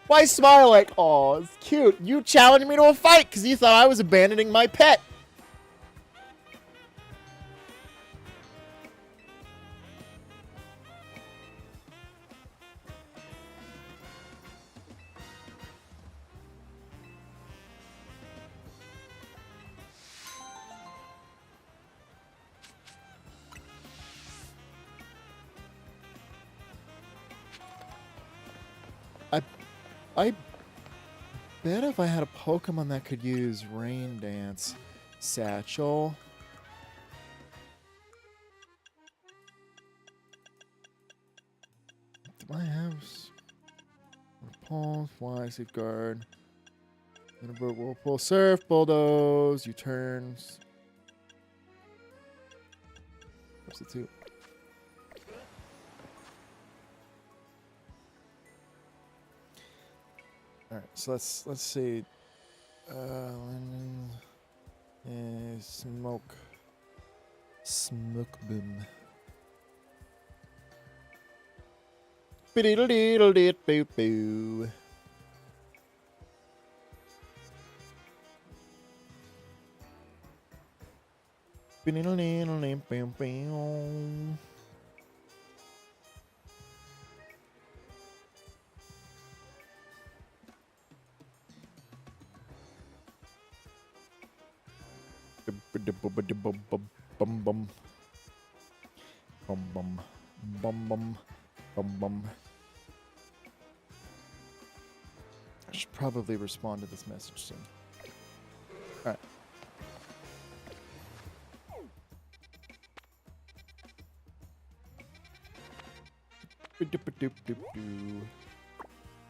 Why smile like, oh, it's cute. You challenged me to a fight because you thought I was abandoning my pet. I bet if I had a Pokemon that could use Rain Dance, Satchel. Do I have Pulse, Fly, Safeguard? Whirlpool, Surf, Bulldoze, U-turns. Substitute. All right, so let's see. Smoke boom. Boo boo. I should probably respond to this message soon. All right.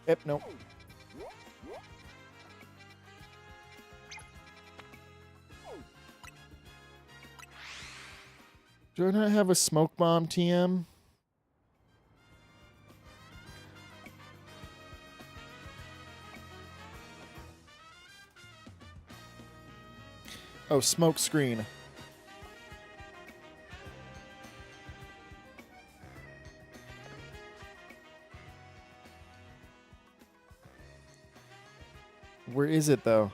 Yep, nope. Do I not have a smoke bomb, TM? Oh, smoke screen. Where is it, though?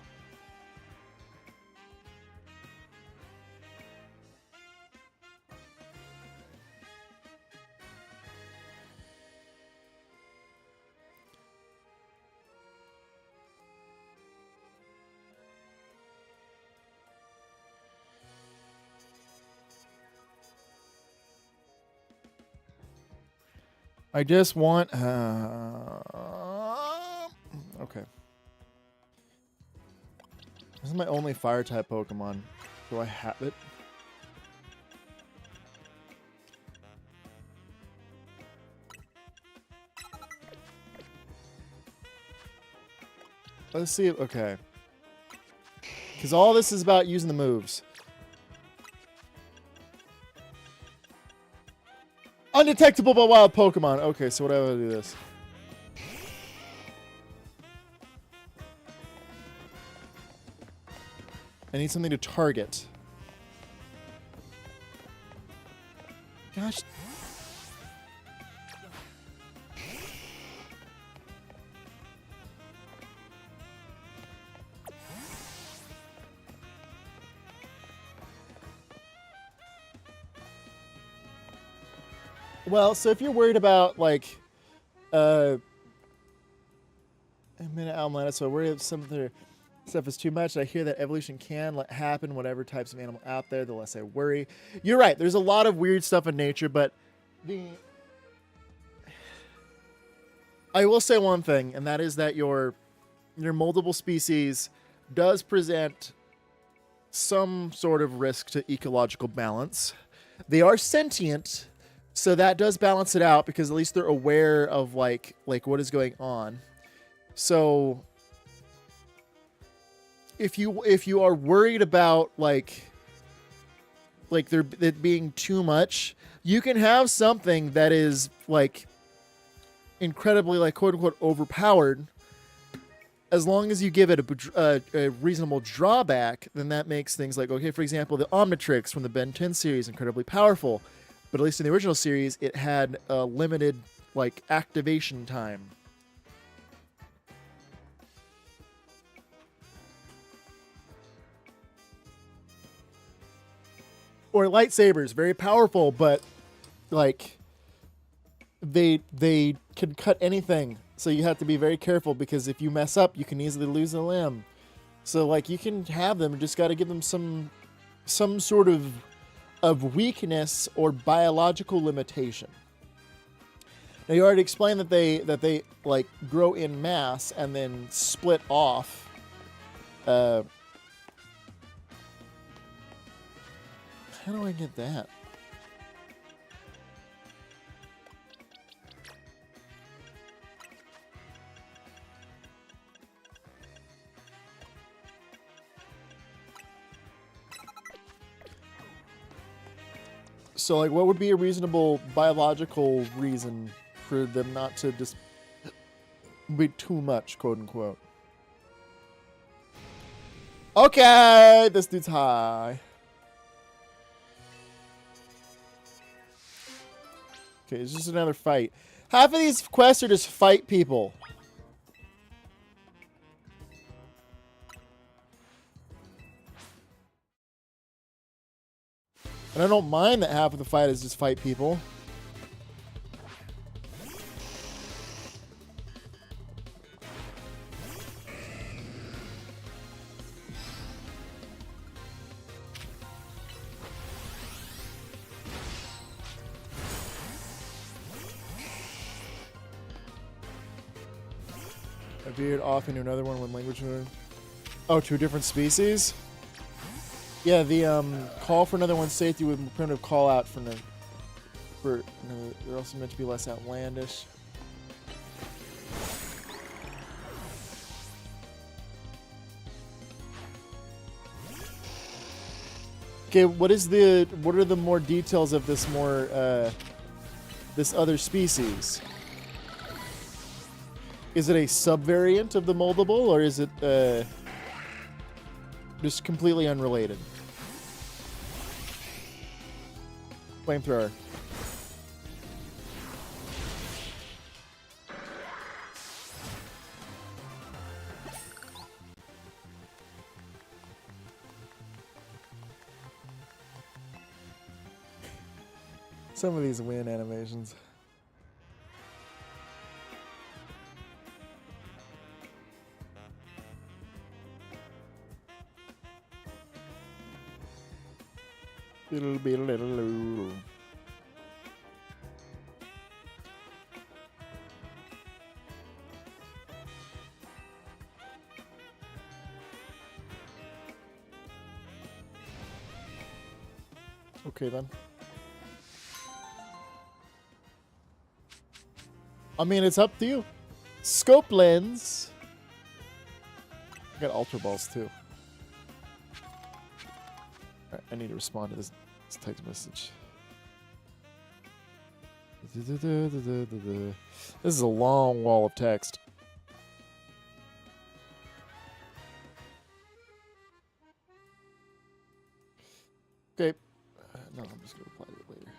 I just want... okay. This is my only fire type Pokemon. Do I have it? Let's see. Okay. Because all this is about using the moves. Undetectable by wild Pokemon. Okay, so what do I do this? I need something to target. Gosh. Well, so if you're worried about, like, a minute outline, so worried if some of their stuff is too much. I hear that evolution can happen, whatever types of animal out there, the less I worry. You're right. There's a lot of weird stuff in nature, but I will say one thing, and that is that your multiple species does present some sort of risk to ecological balance. They are sentient, so that does balance it out because at least they're aware of like what is going on. So if you are worried about like there it being too much, you can have something that is like incredibly like quote unquote overpowered. As long as you give it a reasonable drawback, then that makes things like, okay, for example, the Omnitrix from the Ben 10 series, incredibly powerful. But at least in the original series, it had a limited, like, activation time. Or lightsabers, very powerful, but, like, they can cut anything. So you have to be very careful because if you mess up, you can easily lose a limb. So, like, you can have them, you just got to give them some sort of weakness or biological limitation. Now you already explained that they like grow in mass and then split off. How do I get that? So, like, what would be a reasonable biological reason for them not to just be too much, quote unquote? Okay, this dude's high. Okay, it's just another fight. Half of these quests are just fight people. And I don't mind that half of the fight is just fight people. I veered off into another one when language... Oh, two different species? Yeah, the call for another one's safety with primitive call out from the... they're also meant to be less outlandish. Okay, what are the more details of this this other species? Is it a subvariant of the moldable, or is it just completely unrelated? Flamethrower. Some of these win animations. Little bit, little. Okay, then. I mean, it's up to you. Scope lens. I got Ultra Balls, too. Alright, I need to respond to this text message. This is a long wall of text. Okay. No, I'm just going to reply to it later.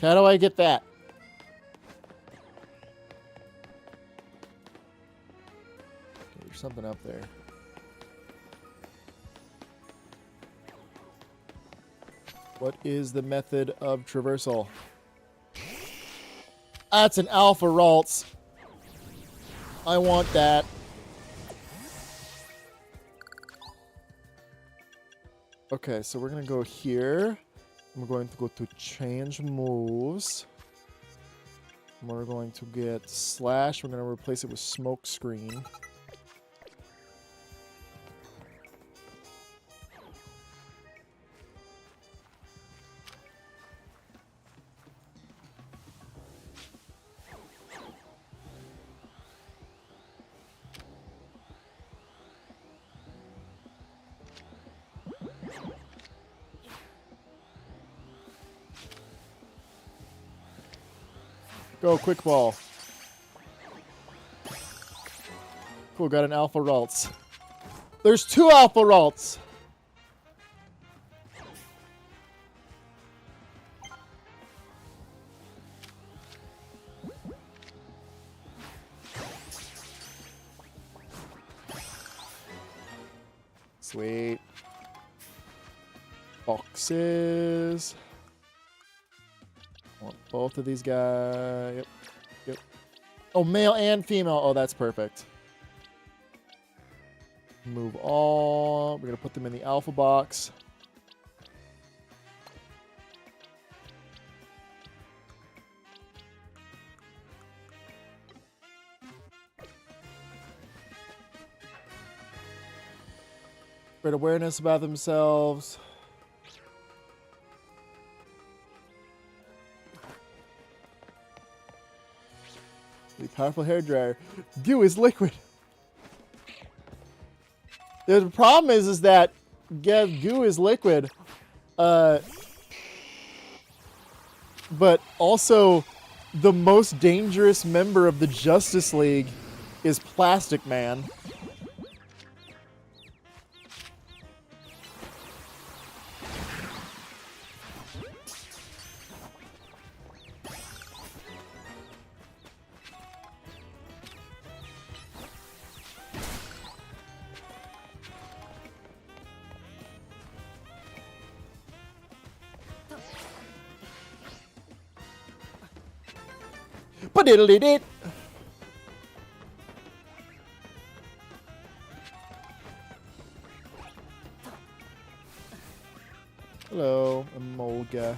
How do I get that? Okay, there's something up there. What is the method of traversal? That's an Alpha Ralts. I want that. Okay, so we're going to go here. I'm going to go to change moves. We're going to get slash. We're going to replace it with smoke screen. Go, quick ball. Cool, got an Alpha Ralts. There's 2 Alpha Ralts. Sweet. Boxes. Want both of these guys. Yep. Yep. Oh, male and female. Oh, that's perfect. Move all. We're going to put them in the alpha box. Spread awareness about themselves. The powerful hairdryer. Goo is liquid. The problem is that goo is liquid, but also the most dangerous member of the Justice League is Plastic Man. Ba-diddly-did. Hello, Emolga.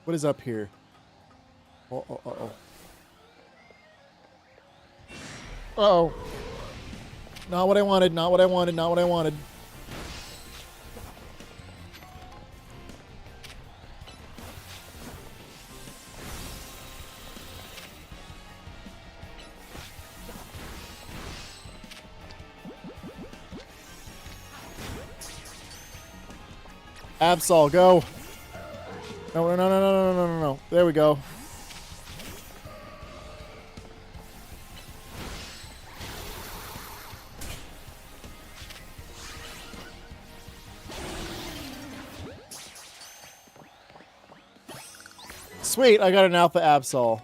What is up here? Oh, oh, oh, oh. Uh-oh. Not what I wanted, not what I wanted, not what I wanted. Absol, go. No, no, no, no, no, no, no, no. There we go. Sweet, I got an Alpha Absol.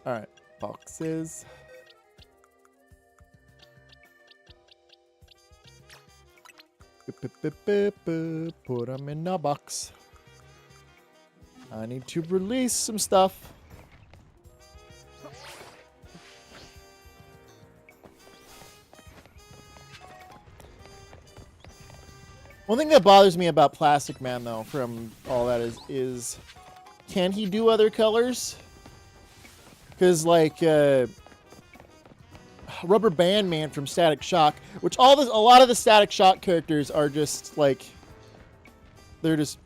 Alright, boxes. Put them in a box. I need to release some stuff. One thing that bothers me about Plastic Man, though, from all that is can he do other colors? Because, like, Rubber Band Man from Static Shock, which a lot of the Static Shock characters are just, like, they're just,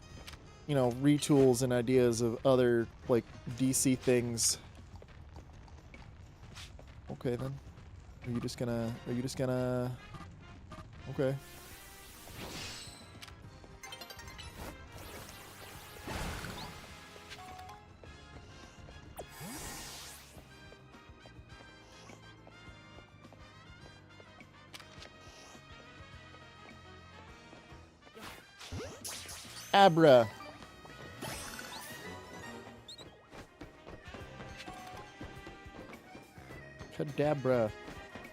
you know, retools and ideas of other, like, DC things. Okay, then. Are you just gonna... Okay. Abra. Kadabra.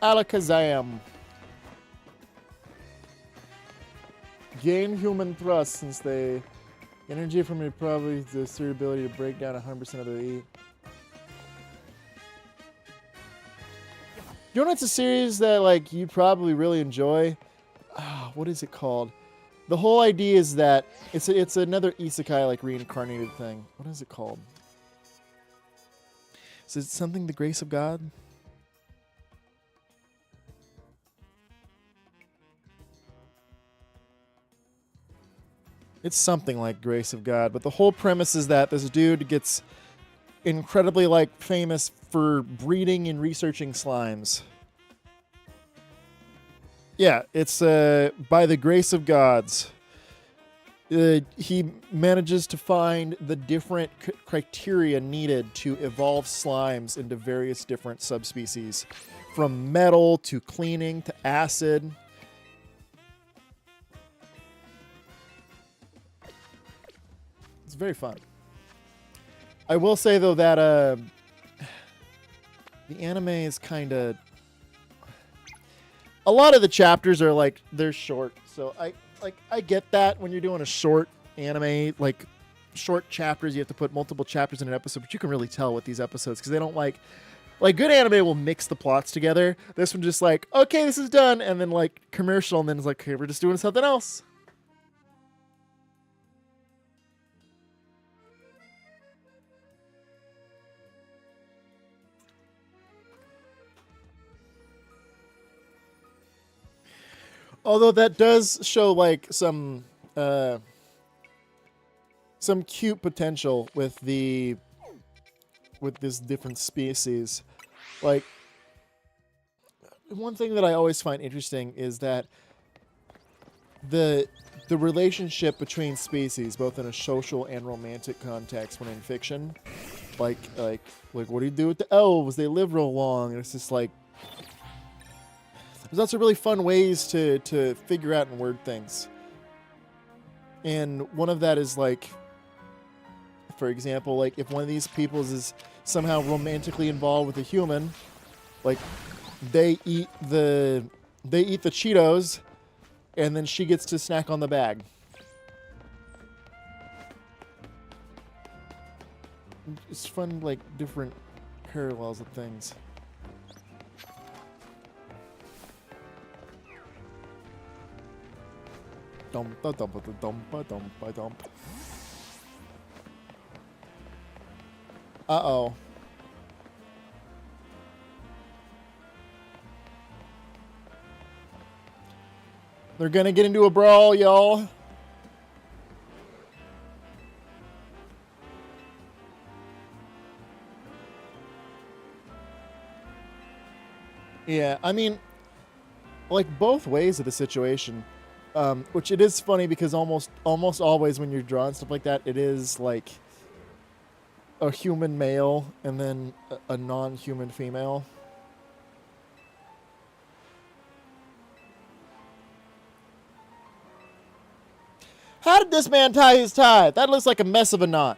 Alakazam. Gain human thrust since they energy from it probably the ability to break down 100% of the eat. You know, it's a series that like you probably really enjoy. What is it called? The whole idea is that it's another isekai like reincarnated thing. What is it called? Is it something the grace of God? It's something like Grace of God, but the whole premise is that this dude gets incredibly like famous for breeding and researching slimes. Yeah, it's by the grace of gods. He manages to find the different criteria needed to evolve slimes into various different subspecies, from metal to cleaning to acid. It's very fun. I will say though that the anime is kind of, a lot of the chapters are like they're short, so I get that when you're doing a short anime, like short chapters, you have to put multiple chapters in an episode, but you can really tell with these episodes because they don't like good anime will mix the plots together. This one just like, okay, this is done, and then like commercial, and then it's like, okay, we're just doing something else. Although that does show like some cute potential with this different species. Like, one thing that I always find interesting is that the relationship between species, both in a social and romantic context when in fiction, like what do you do with the elves? They live real long, and it's just like there's lots of really fun ways to figure out and word things. And one of that is like, for example, like if one of these peoples is somehow romantically involved with a human, like they eat the Cheetos, and then she gets to snack on the bag. It's fun, like different parallels of things. Uh-oh. They're gonna get into a brawl, y'all. Yeah, I mean, like both ways of the situation. Which it is funny because almost always when you're drawing stuff like that, it is like a human male and then a non-human female. How did this man tie his tie? That looks like a mess of a knot.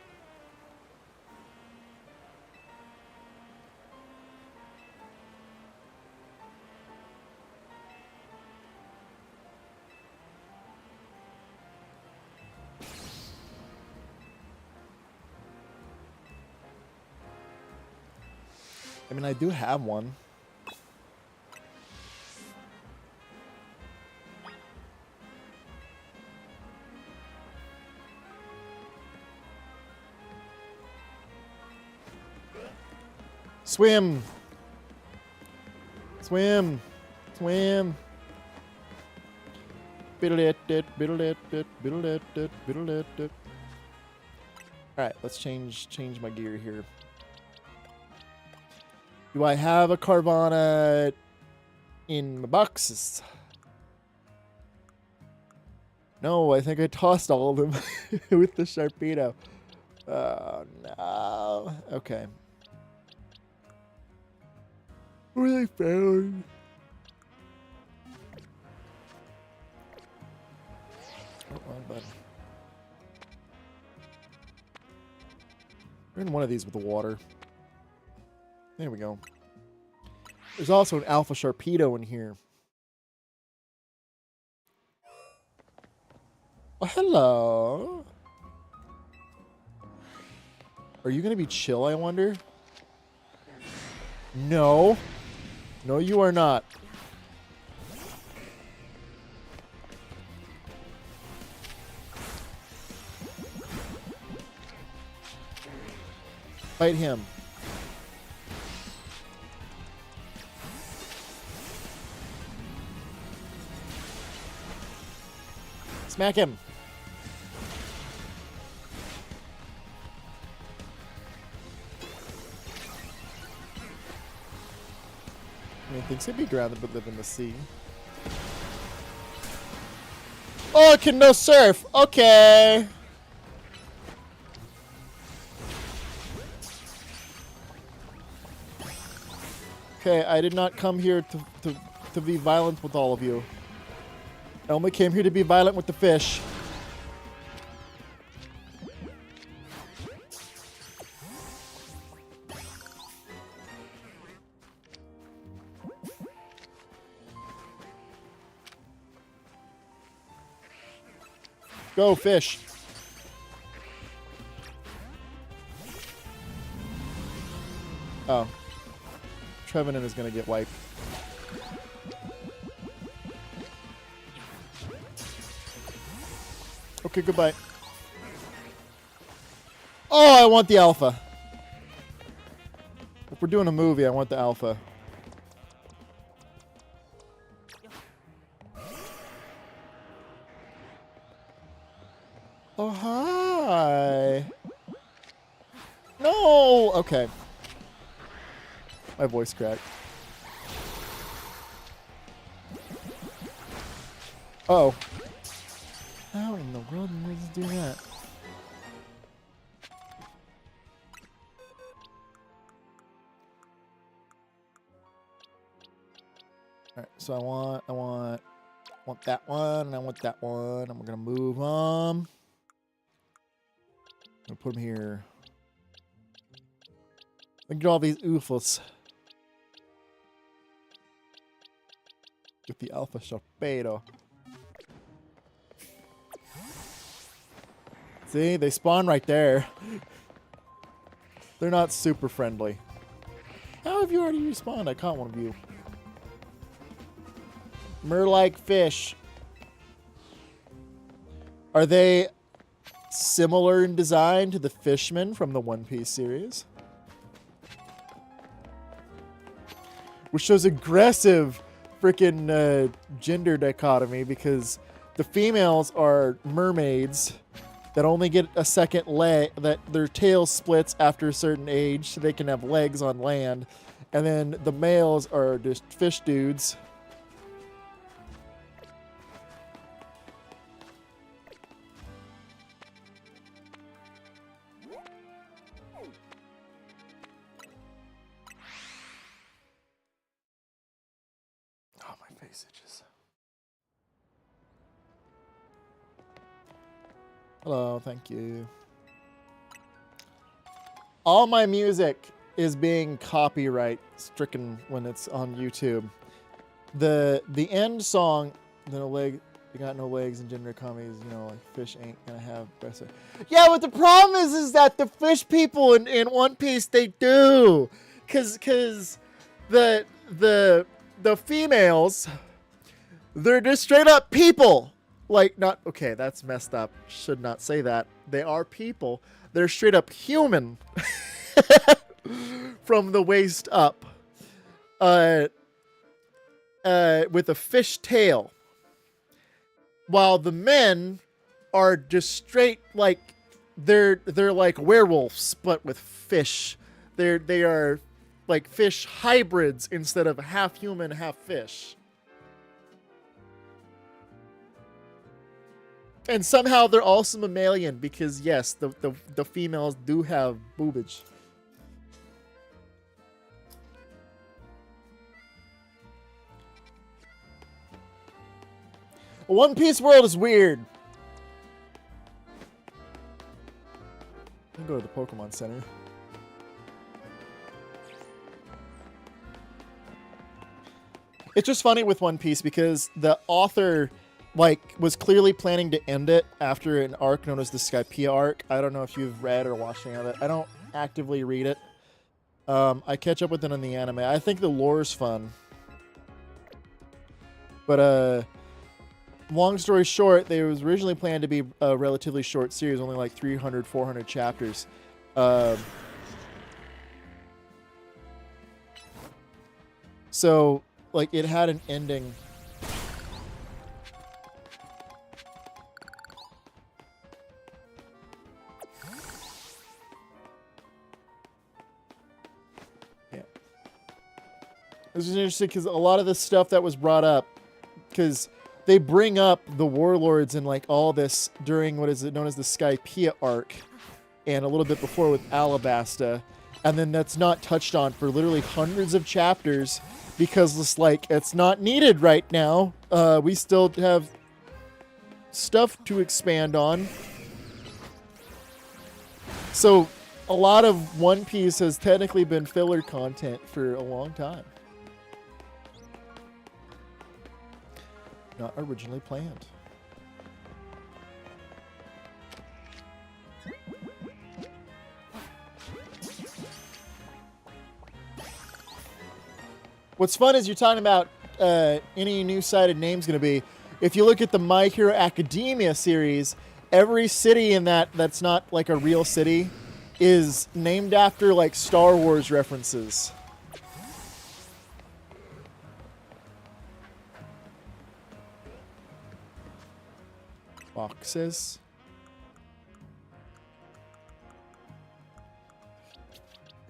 I mean, I do have one. Swim! Swim! Swim! Alright, let's change my gear here. Do I have a Carvana in my boxes? No, I think I tossed all of them with the Sharpedo. Oh, no. Okay. What are they found? Oh, wrong button. We're in one of these with the water. There we go. There's also an Alpha Sharpedo in here. Oh, hello. Are you going to be chill, I wonder? No. No, you are not. Fight him. Smack him. I mean, things could be grounded but live in the sea. Oh, it can no surf. Okay. Okay, I did not come here to be violent with all of you. I only came here to be violent with the fish. Go, fish. Oh. Trevenant is going to get wiped. Okay, goodbye. Oh, I want the alpha. If we're doing a movie, I want the alpha. Oh, hi. No! Okay. My voice cracked. Uh-oh. How in the world did we just do that? Alright, so I want that one, and I want that one, and we're gonna move them. I'm gonna put them here. Look at all these oofles. Get the Alpha Sharpedo. See, they spawn right there. They're not super friendly. How have you already respawned? I caught one of you. Mer-like fish. Are they similar in design to the fishmen from the One Piece series? Which shows aggressive freaking gender dichotomy because the females are mermaids that only get a second leg, that their tail splits after a certain age so they can have legs on land. And then the males are just fish dudes. Oh, my face itches. Hello, thank you. All my music is being copyright stricken when it's on YouTube. The end song, no leg, they got no legs and gender comedies, you know, like fish ain't gonna have breasts. Yeah, but the problem is that the fish people in One Piece, they do. because the females, they're just straight up people. Like, not okay. That's messed up. Should not say that. They are people. They're straight up human, from the waist up. With a fish tail, while the men are just straight like they're like werewolves but with fish. They are like fish hybrids instead of half human, half fish. And somehow they're also mammalian because yes, the females do have boobage. One Piece world is weird. Let me go to the Pokemon Center. It's just funny with One Piece because the author, like, was clearly planning to end it after an arc known as the Skypiea arc. I don't know if you've read or watched any of it. I don't actively read it. I catch up with it in the anime. I think the lore is fun. But, long story short, they was originally planned to be a relatively short series, only like 300, 400 chapters. So, like, it had an ending. Yeah. This is interesting because a lot of the stuff that was brought up, because they bring up the warlords and like all this during what is known as the Skypiea arc, and a little bit before with Alabasta, and then that's not touched on for literally hundreds of chapters because it's like it's not needed right now. We still have stuff to expand on. So a lot of One Piece has technically been filler content for a long time. Not originally planned. What's fun is you're talking about any new sided name's going to be. If you look at the My Hero Academia series, every city in that's not like a real city is named after like Star Wars references. Boxes.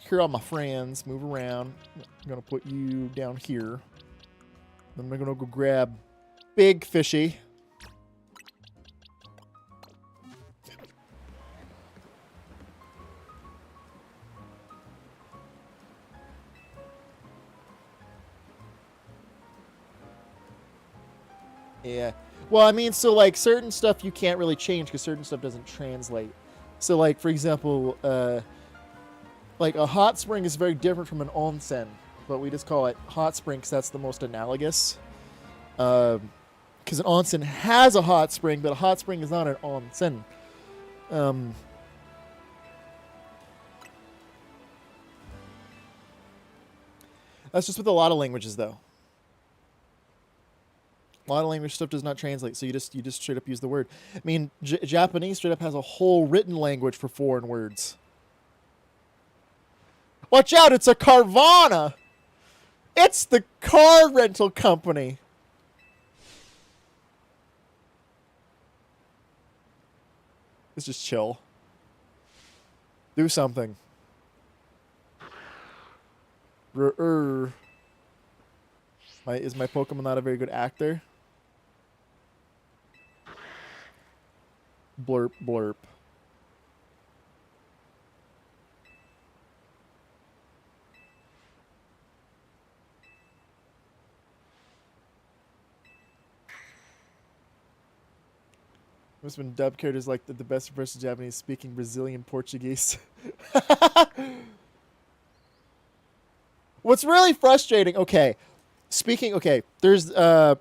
Here are my friends. Move around. I'm gonna put you down here. Then I'm gonna go grab Big Fishy. Yeah. Well, I mean, so, like, certain stuff you can't really change because certain stuff doesn't translate. So, like, for example, like, a hot spring is very different from an onsen, but we just call it hot spring because that's the most analogous. Because an onsen has a hot spring, but a hot spring is not an onsen. That's just with a lot of languages, though. A lot of language stuff does not translate, so you just straight up use the word. I mean, Japanese straight up has a whole written language for foreign words. Watch out, it's a Carvana! It's the car rental company! Let's just chill. Do something. Is my Pokemon not a very good actor? Blurp, blurp. Must have been dubbed characters like the best versus Japanese speaking Brazilian Portuguese. What's really frustrating, okay, there's what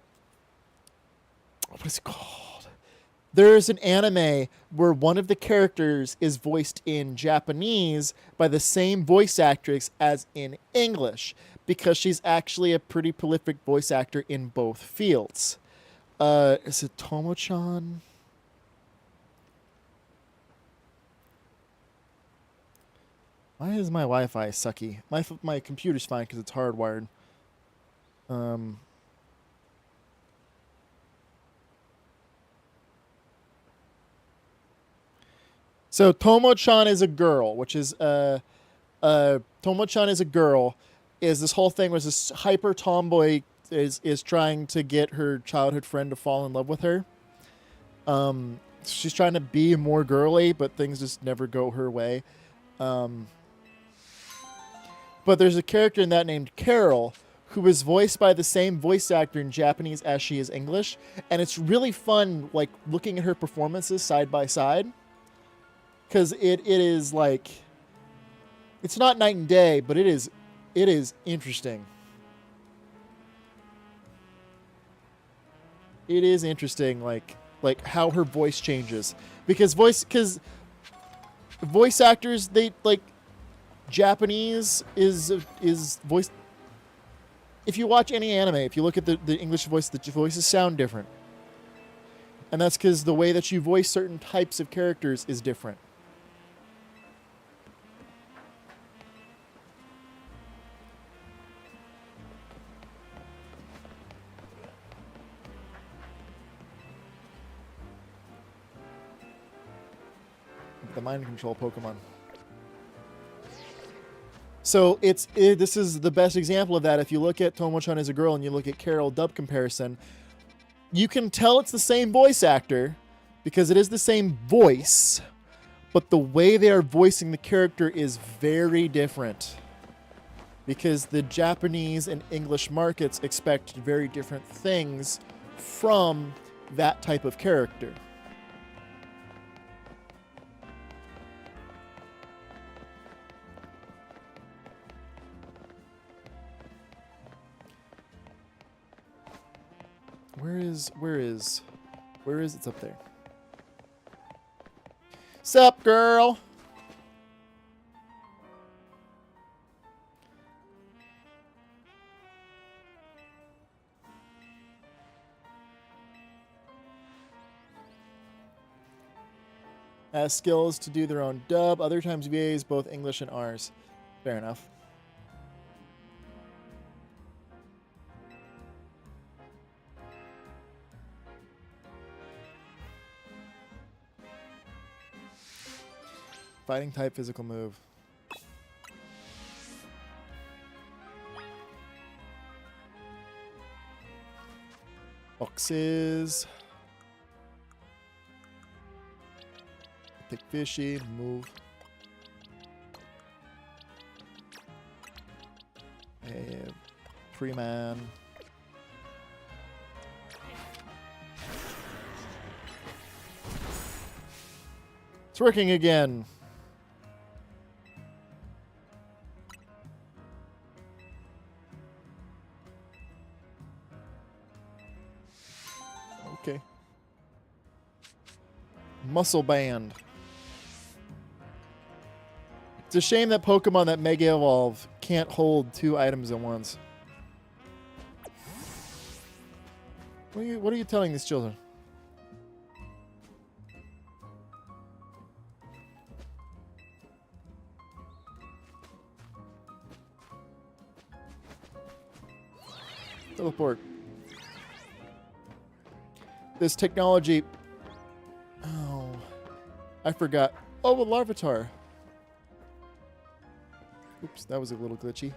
is it called? There's an anime where one of the characters is voiced in Japanese by the same voice actress as in English, because she's actually a pretty prolific voice actor in both fields. Is it Tomo-chan? Why is my Wi-Fi sucky? My computer's fine because it's hardwired. So Tomo-chan is a girl, which is Tomo-chan is a girl. Is this whole thing was this hyper tomboy is trying to get her childhood friend to fall in love with her. She's trying to be more girly, but things just never go her way. But there's a character in that named Carol, who is voiced by the same voice actor in Japanese as she is English, and it's really fun, like looking at her performances side by side, because it is like, it's not night and day, but it is interesting. It is interesting, like how her voice changes, because voice actors, they like. Japanese is voice. If you watch any anime, if you look at the English voice, the voices sound different. And that's because the way that you voice certain types of characters is different. The mind control Pokemon. So this is the best example of that. If you look at Tomo-chan as a girl and you look at Carol dub comparison, you can tell it's the same voice actor because it is the same voice, but the way they are voicing the character is very different because the Japanese and English markets expect very different things from that type of character. Where is it's up there. Sup, girl? Has skills to do their own dub. Other times VAs, both English and ours. Fair enough. Fighting type, physical move. Boxes. Pick fishy, move. Pre-man. It's working again. Okay. Muscle Band. It's a shame that Pokemon that Mega Evolve can't hold 2 items at once. What are you telling these children? Teleport. This technology... Oh. I forgot. Oh, a Larvitar. Oops, that was a little glitchy.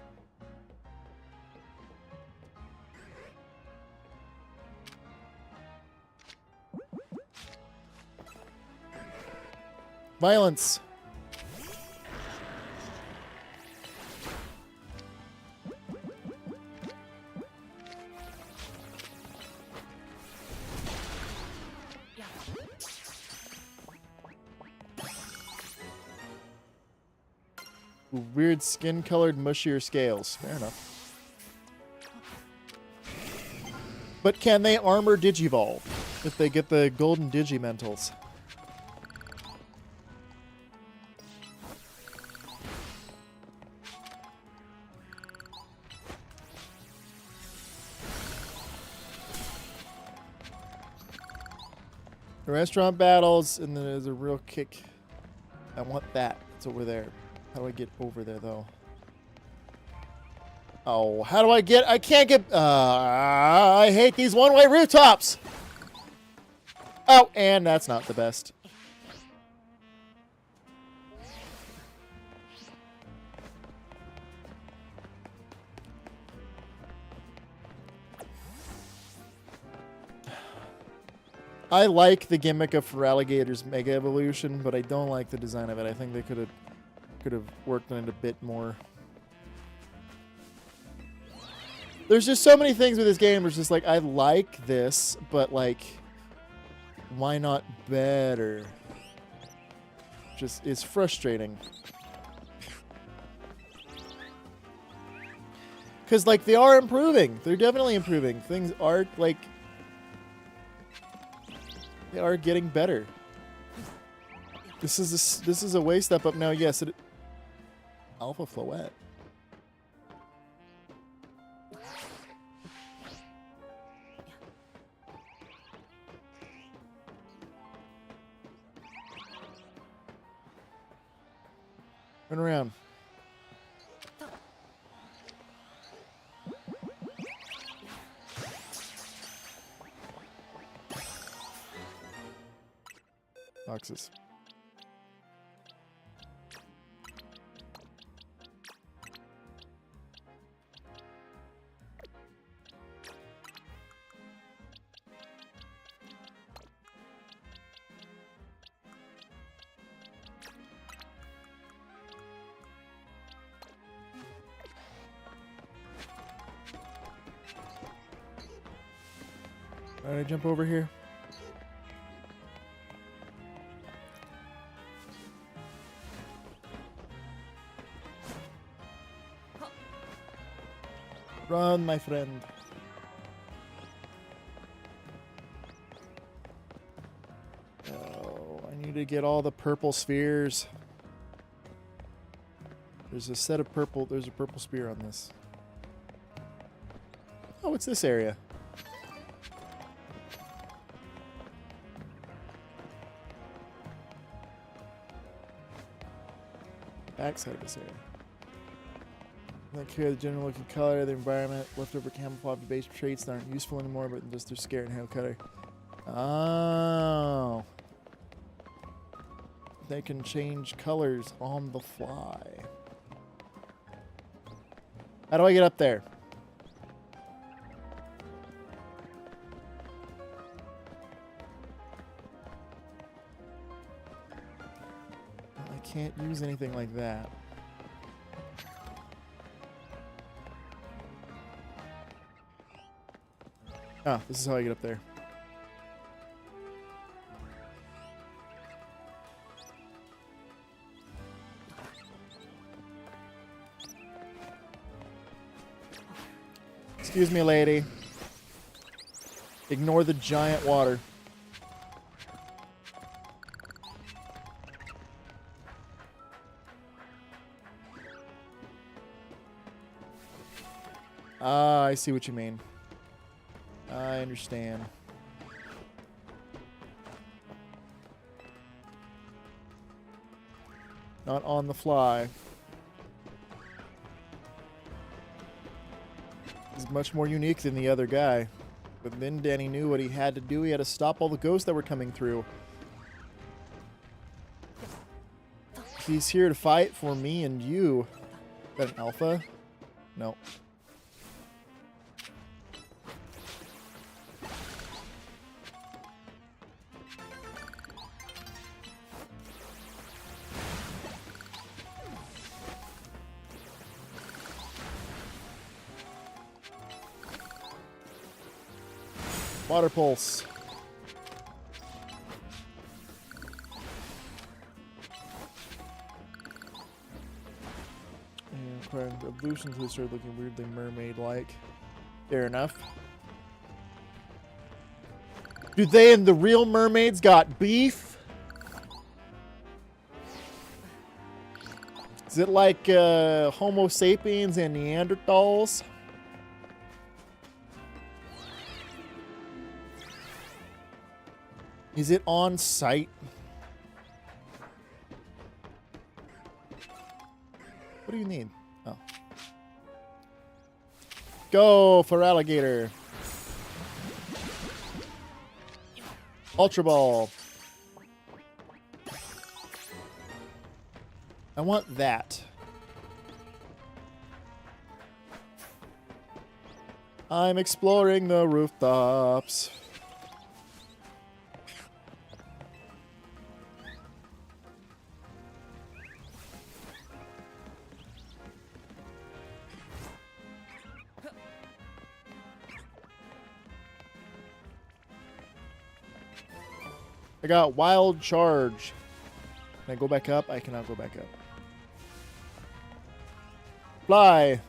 Violence. Weird skin-colored, mushier scales. Fair enough. But can they armor Digivolve? if they get the golden Digimentals. The restaurant battles, and then there's a real kick. I want that. It's over there. How do I get over there, though? Oh, how do I get... I can't get... I hate these one-way rooftops! Oh, and that's not the best. I like the gimmick of Feraligator's Mega Evolution, but I don't like the design of it. I think they could have worked on it a bit more. There's just so many things with this game. It's just like, I like this, but like, why not better? Just, it's frustrating. Because like, they are improving. They're definitely improving. Things are like... They are getting better. This is a way step up now. Yes, it... Alpha Floette. Turn around. Boxes. All right, jump over here. Run, my friend. Oh, I need to get all the purple spheres. There's a set of purple. There's a purple spear on this. Oh, what's this area? Backside of this area. Not care the general looking color, the environment, leftover camouflage base traits that aren't useful anymore, but just they're scared and hair color. Oh. They can change colors on the fly. How do I get up there? I can't use anything like that. Ah, this is how I get up there. Excuse me, lady. Ignore the giant water. Ah, I see what you mean. I understand. Not on the fly. He's much more unique than the other guy. But then Danny knew what he had to do. He had to stop all the ghosts that were coming through. He's here to fight for me and you. Is that an alpha? No. Water pulse. And acquiring evolutions, they started looking weirdly mermaid-like. Fair enough. Do they and the real mermaids got beef? Is it like Homo sapiens and Neanderthals? Is it on site? What do you need? Oh. Go for alligator. Ultra Ball. I want that. I'm exploring the rooftops. I got Wild Charge. Can I go back up? I cannot go back up. Fly.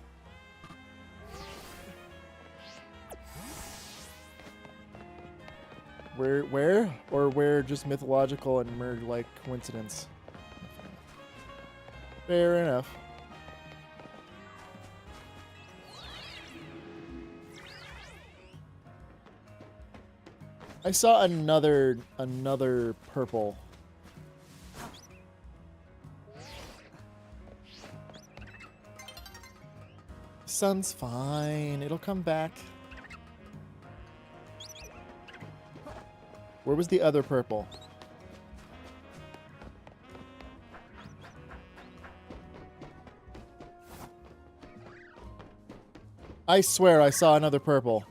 Where? Or where just mythological and mere like coincidence? Fair enough. I saw another purple. Sun's fine. It'll come back. Where was the other purple? I swear I saw another purple.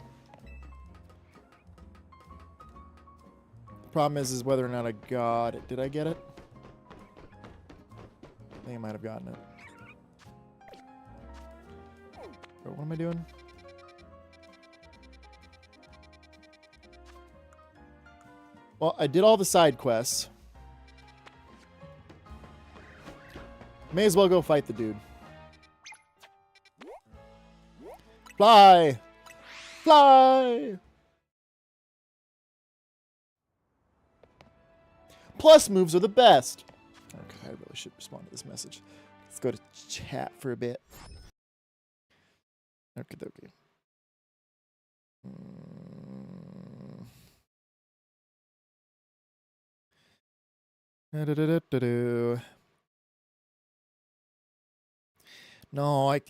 Problem is whether or not I got it. Did I get it? I think I might have gotten it. But what am I doing? Well, I did all the side quests. May as well go fight the dude. Fly! Fly! Plus moves are the best. Okay, I really should respond to this message. Let's go to chat for a bit. Okay, okay. No, I'm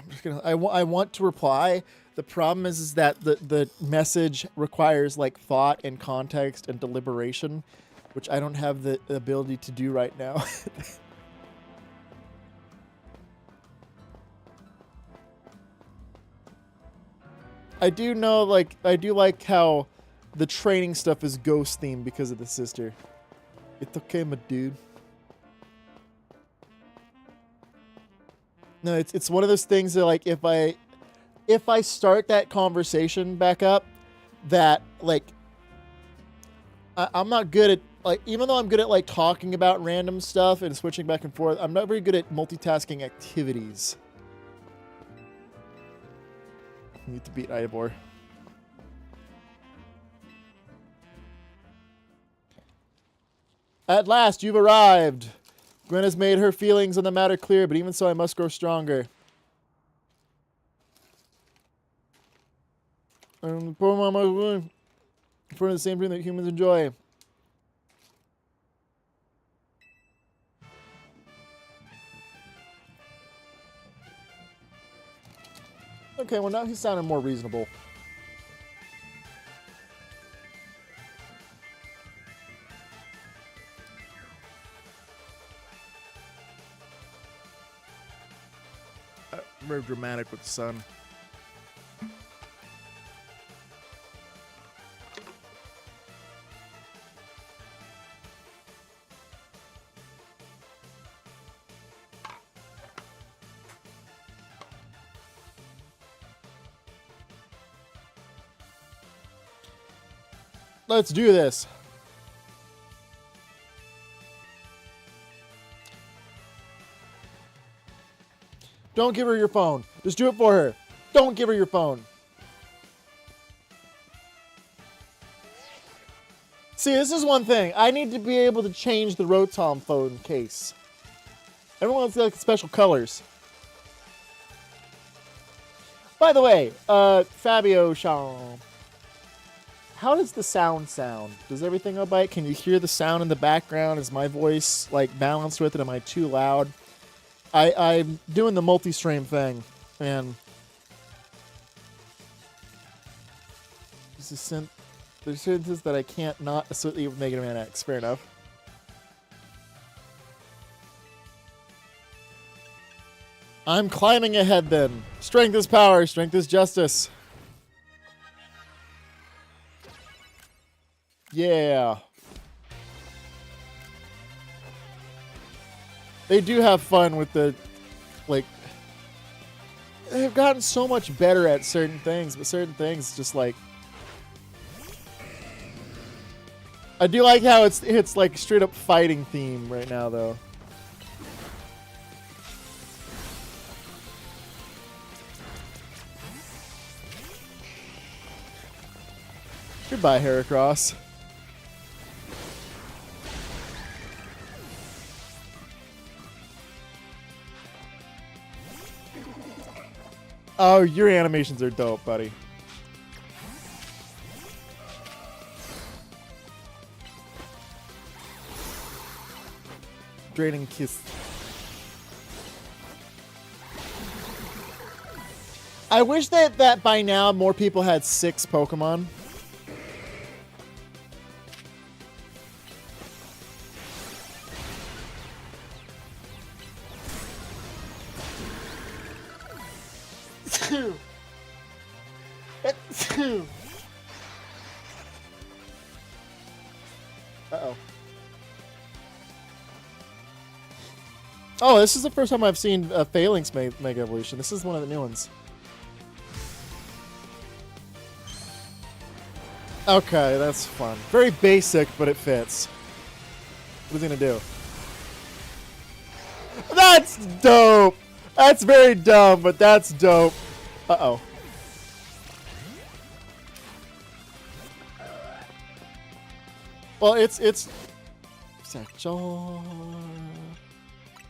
just gonna. I want to reply. The problem is that the message requires like thought and context and deliberation, which I don't have the ability to do right now. I do know, like, I do like how the training stuff is ghost themed because of the sister. It's okay, my dude. No, it's one of those things that, like, if I start that conversation back up, that, like, I'm not good at, like, even though I'm good at, like, talking about random stuff and switching back and forth, I'm not very good at multitasking activities. Need to beat Ivor. At last, you've arrived. Gwen has made her feelings on the matter clear, but even so, I must grow stronger. Poor mama, for the same thing that humans enjoy. Okay, well now he's sounding more reasonable. Very dramatic with the sun. Let's do this. Don't give her your phone. Just do it for her. Don't give her your phone. See, this is one thing. I need to be able to change the Rotom phone case. Everyone's got like special colors. By the way, Fabio Shaw, how does the sound? Does everything go by it? Can you hear the sound in the background? Is my voice like balanced with it? Am I too loud? I'm doing the multi-stream thing, and there's sentences that I can't not associate with Mega Man X. Fair enough. I'm climbing ahead then. Strength is power. Strength is justice. Yeah. They do have fun with the, like, they've gotten so much better at certain things, but certain things just like, I do like how it's like straight up fighting theme right now though. Goodbye, Heracross. Oh, your animations are dope, buddy. Draining Kiss. I wish that by now more people had 6 Pokemon. Uh-oh. Oh, this is the first time I've seen Phalanx Mega Evolution. This is one of the new ones. Okay, that's fun. Very basic, but it fits. What's he gonna do? That's dope! That's very dumb, but that's dope. Uh-oh. Well, it's Satchel.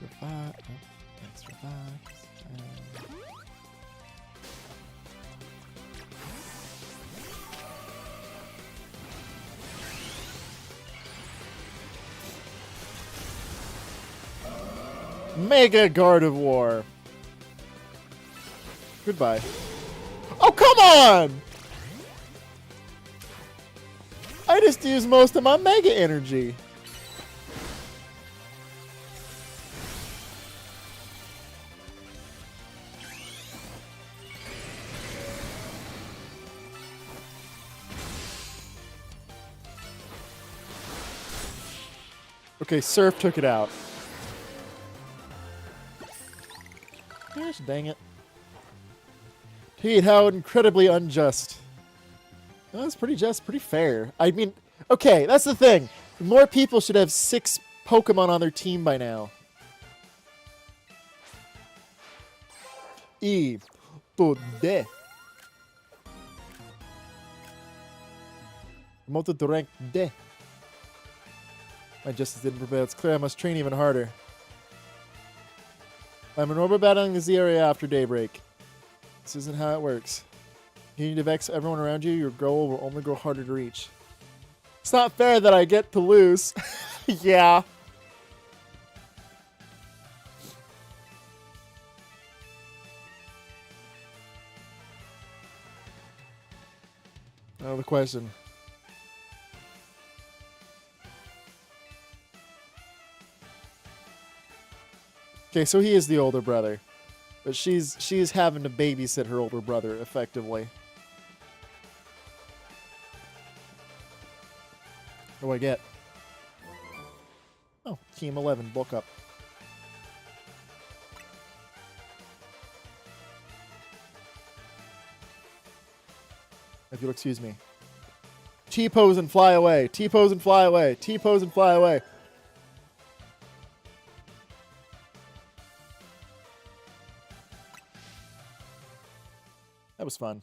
Revive. Thanks, revive. Mega Gardevoir. Goodbye. Oh, come on! I just used most of my Mega Energy. Okay, Surf took it out. Gosh, dang it. Pete, how incredibly unjust. No, that's pretty just, pretty fair. I mean, okay, that's the thing. More people should have 6 Pokemon on their team by now. Poder. Moto to rank D. My justice didn't prevail. It's clear I must train even harder. I'm an orbital battling the Z area after daybreak. This isn't how it works. You need to vex everyone around you. Your goal will only grow harder to reach. It's not fair that I get to lose. Yeah. Now the question. Okay, so he is the older brother. But she's having to babysit her older brother, effectively. What do I get? Oh, Team 11, bulk up. If you'll excuse me. T-pose and fly away. T-pose and fly away. T-pose and fly away. That was fun.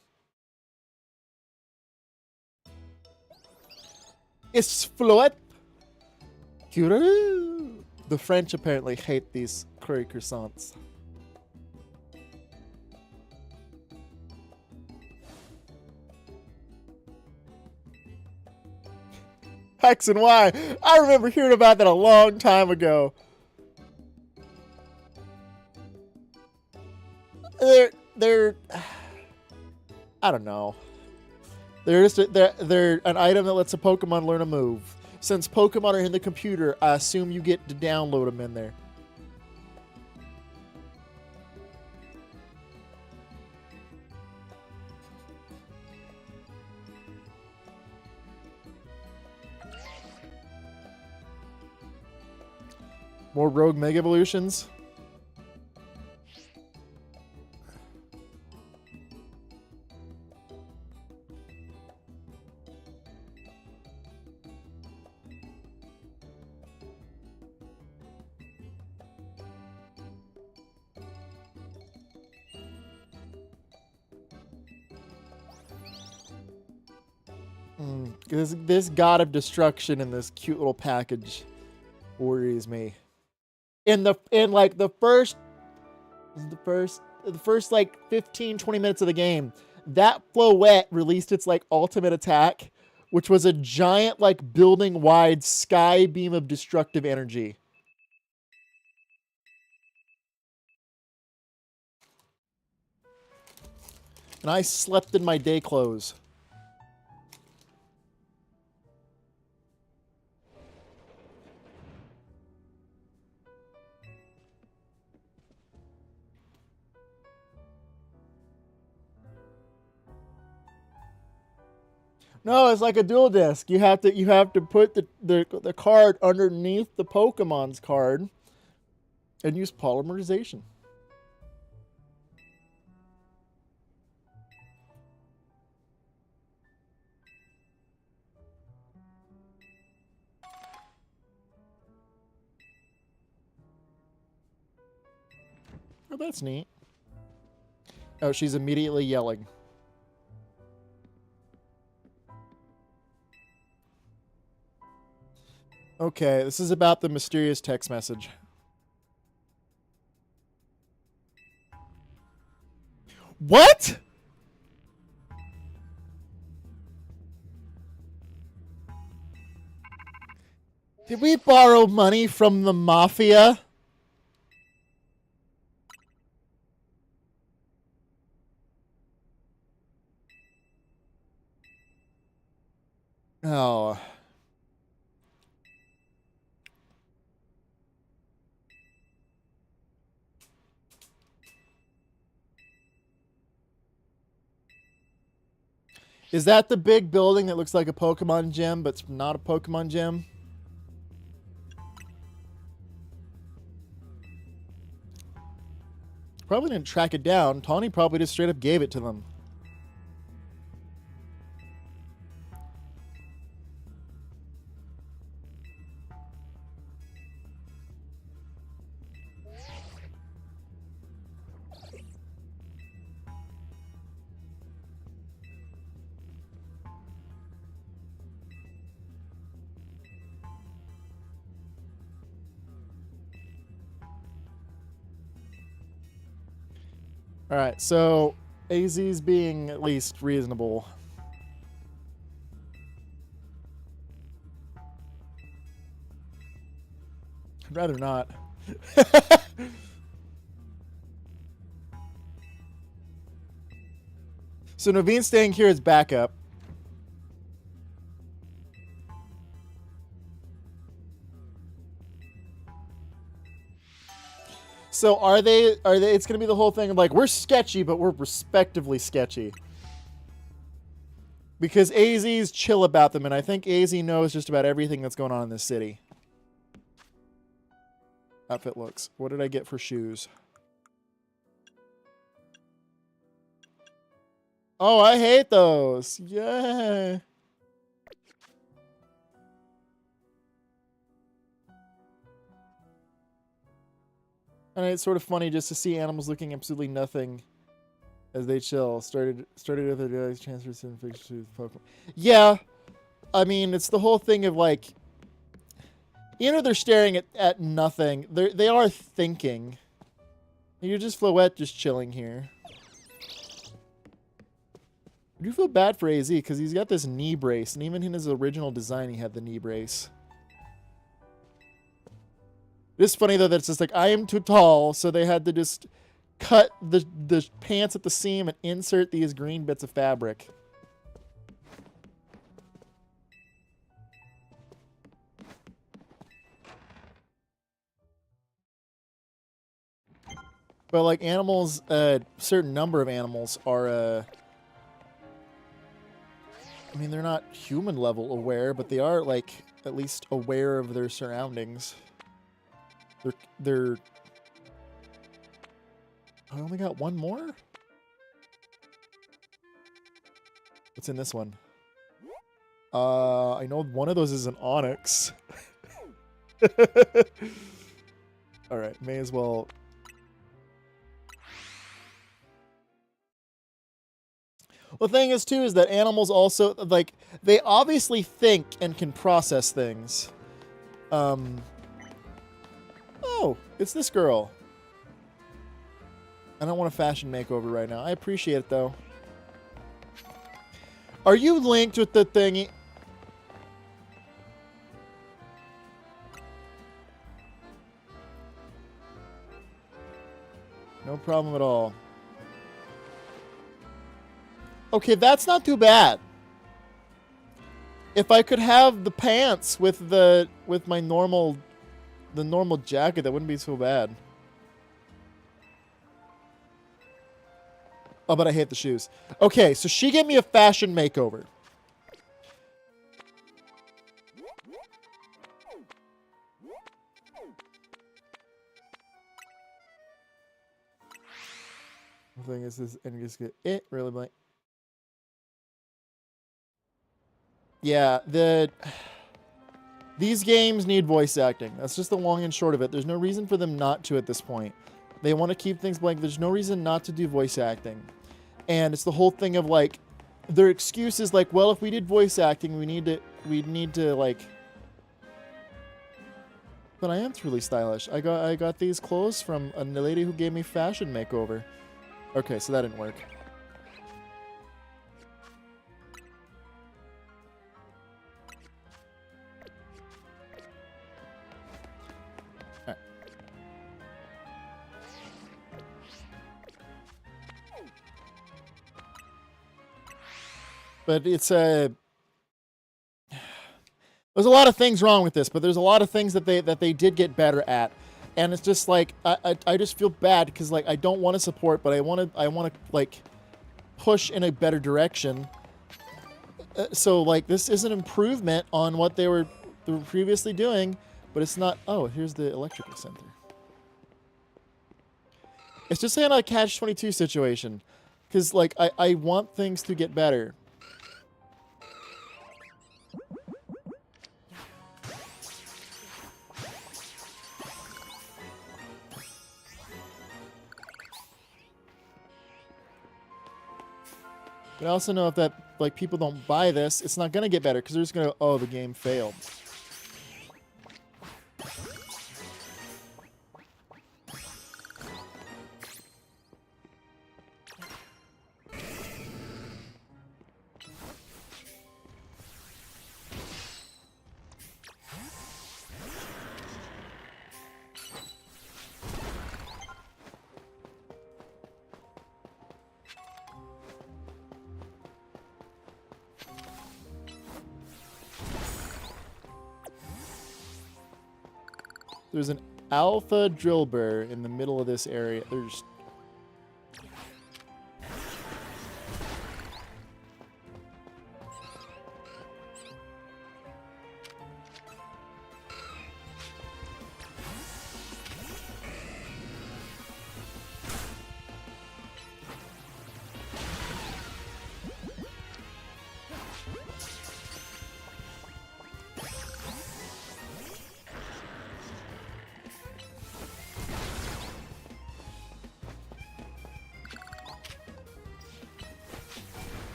It's fluid. The French apparently hate these curry croissants. X and Y. I remember hearing about that a long time ago. They're I don't know. They're an item that lets a Pokemon learn a move. Since Pokemon are in the computer, I assume you get to download them in there. More Rogue Mega Evolutions? This god of destruction in this cute little package worries me. In like the first like 15-20 minutes of the game, that Floette released its like ultimate attack, which was a giant like building wide sky beam of destructive energy. And I slept in my day clothes. No, it's like a dual disc. You have to put the card underneath the Pokemon's card and use polymerization. Oh, that's neat. Oh, she's immediately yelling. Okay, this is about the mysterious text message. What? Did we borrow money from the mafia? Oh. Is that the big building that looks like a Pokemon gym, but it's not a Pokemon gym? Probably didn't track it down. Tawny probably just straight up gave it to them. Alright, so AZ's being at least reasonable. I'd rather not. So Naveen's staying here as backup. So are they it's going to be the whole thing of like, we're sketchy, but we're respectively sketchy. Because AZ's chill about them, and I think AZ knows just about everything that's going on in this city. Outfit looks. What did I get for shoes? Oh, I hate those. Yeah. And it's sort of funny just to see animals looking absolutely nothing as they chill. Started with their daily transfers and fixtures to Pokemon. Yeah. I mean, it's the whole thing of like, you know, they're staring at nothing. They are thinking. You're just Floette just chilling here. I do feel bad for AZ because he's got this knee brace, and even in his original design, he had the knee brace. It's funny though that it's just like, I am too tall, so they had to just cut the pants at the seam and insert these green bits of fabric. But like animals, a certain number of animals are, I mean, they're not human level aware, but they are like at least aware of their surroundings. They're. I only got one more? What's in this one? I know one of those is an onyx. Alright, may as well. Well, the thing is, too, is that animals also, like, they obviously think and can process things. Oh, it's this girl. I don't want a fashion makeover right now. I appreciate it, though. Are you linked with the thingy? No problem at all. Okay, that's not too bad. If I could have the pants with my normal jacket, that wouldn't be so bad. Oh, but I hate the shoes. Okay, so she gave me a fashion makeover. The thing is, and just get it really blank. Yeah, these games need voice acting. That's just the long and short of it. There's no reason for them not to at this point. They want to keep things blank. There's no reason not to do voice acting. And it's the whole thing of like, their excuse is like, well, if we did voice acting, we'd need to like. But I am truly stylish. I got these clothes from a lady who gave me fashion makeover. Okay, so that didn't work. But it's a. There's a lot of things wrong with this, but there's a lot of things that they did get better at, and it's just like I just feel bad because like I don't want to support, but I want to like push in a better direction. So like this is an improvement on what they were previously doing, but it's not. Oh, here's the electrical center. It's just kind of a catch-22 situation, because like I want things to get better. But I also know if that like people don't buy this, it's not gonna get better because they're just gonna, oh, the game failed. There's an alpha drill burr in the middle of this area. There's...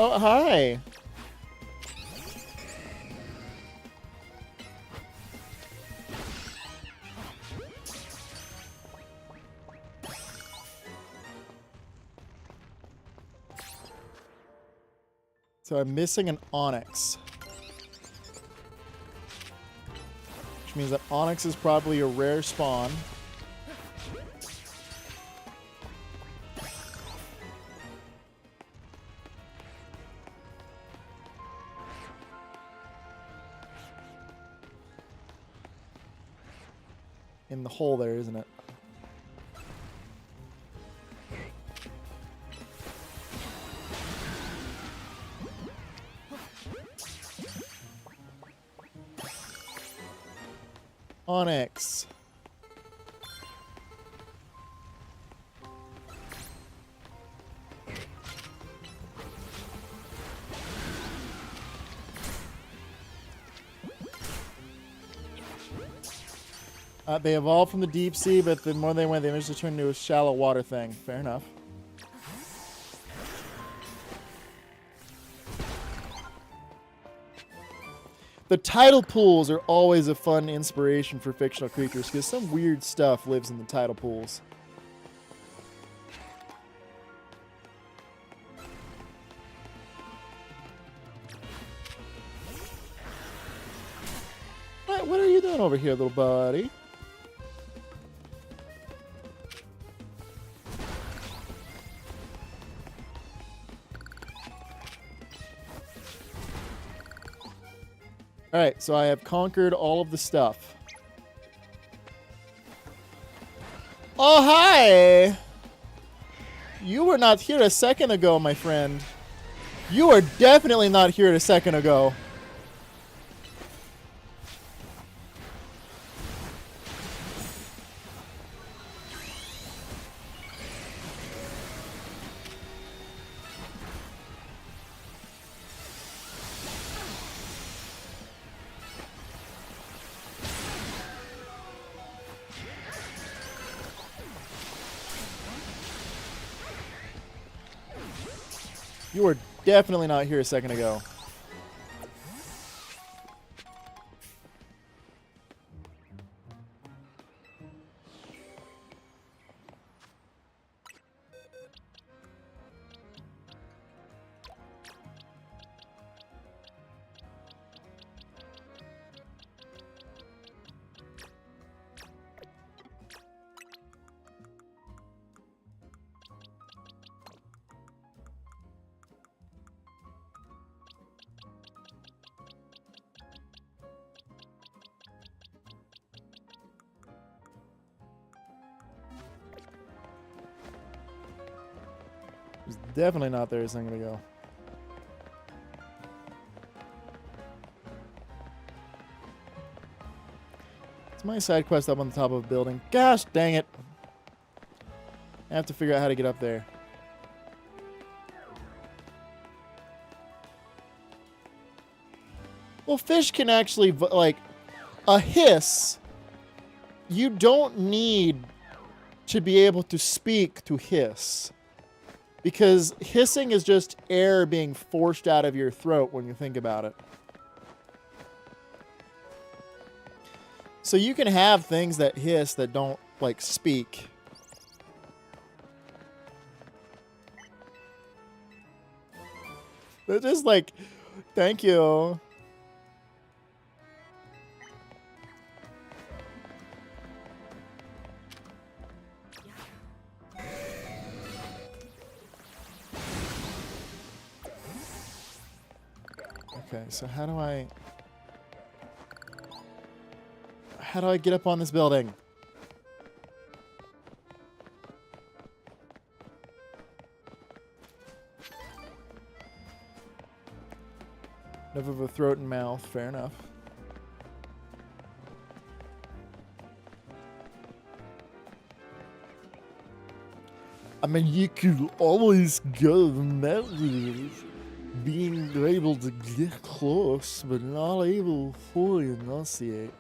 Oh, hi. So I'm missing an onyx. Which means that onyx is probably a rare spawn. In the hole there, isn't it? Onyx. They evolved from the deep sea, but the more they went, they managed to turn into a shallow water thing. Fair enough. The tidal pools are always a fun inspiration for fictional creatures because some weird stuff lives in the tidal pools. Alright, what are you doing over here, little buddy? Alright, so I have conquered all of the stuff. Oh, hi! You were not here a second ago, my friend. You were definitely not here a second ago. You were definitely not here a second ago. It was definitely not there a second ago. It's my side quest up on the top of a building. Gosh dang it. I have to figure out how to get up there. Well, fish can actually, like, a hiss. You don't need to be able to speak to hiss. Because hissing is just air being forced out of your throat when you think about it. So you can have things that hiss that don't, like, speak. They're just like, thank you. Okay, so how do I get up on this building? Enough of a throat and mouth, fair enough. I mean, you could always go the mountains, being able to get close, but not able to fully enunciate.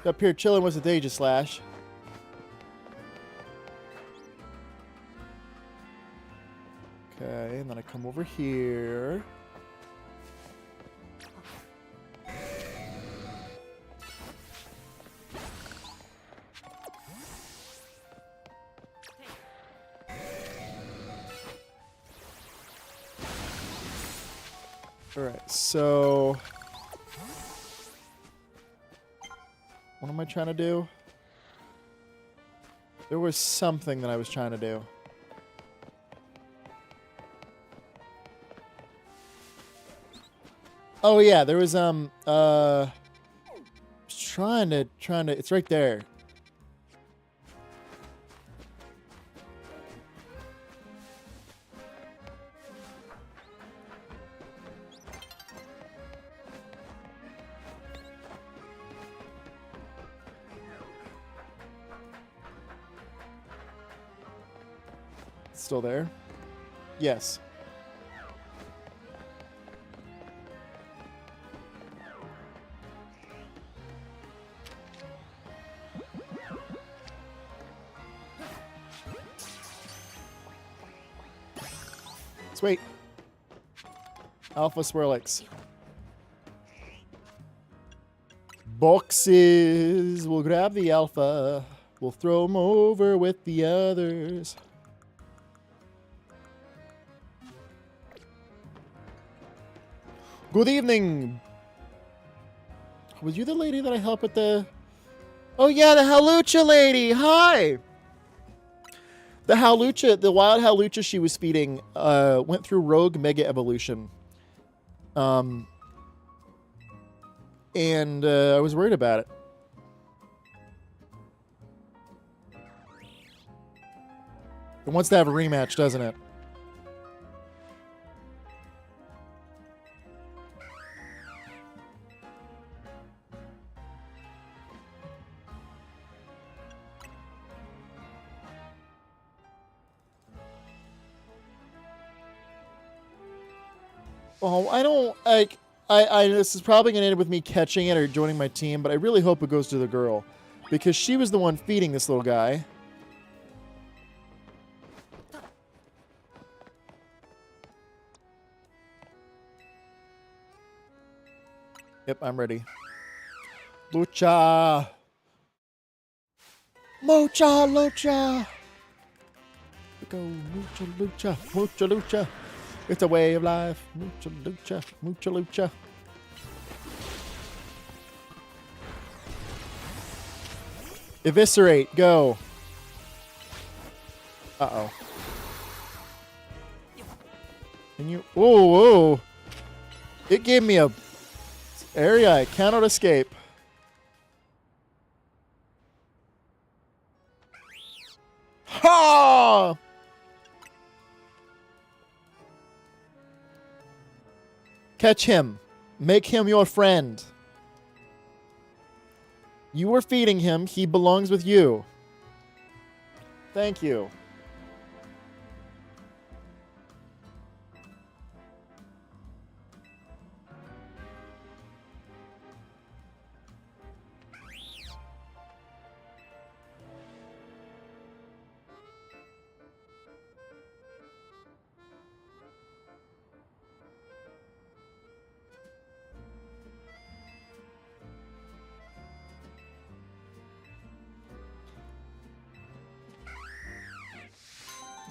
Up here chilling with the Aegis Slash. Okay, and then I come over here. Alright, so... What am I trying to do? There was something that I was trying to do. Oh yeah, there was trying to it's right there. It's still there? Yes. Sweet. Alpha Swirlix. Boxes. We'll grab the alpha. We'll throw them over with the others. Good evening. Was you the lady that I helped at the... Oh yeah, the Halucha lady. Hi. The Halucha, the wild Halucha she was feeding, went through Rogue Mega Evolution. And I was worried about it. It wants to have a rematch, doesn't it? Oh, I don't, like, this is probably going to end with me catching it or joining my team, but I really hope it goes to the girl. Because she was the one feeding this little guy. Yep, I'm ready. Lucha! Mocha, lucha! Go, mucha, lucha, mucha, lucha. It's a way of life. Mucha lucha, mucha lucha. Eviscerate, go. Uh-oh. Can you... Whoa, whoa. It gave me a area I cannot escape. Ha! Catch him. Make him your friend. You were feeding him. He belongs with you. Thank you.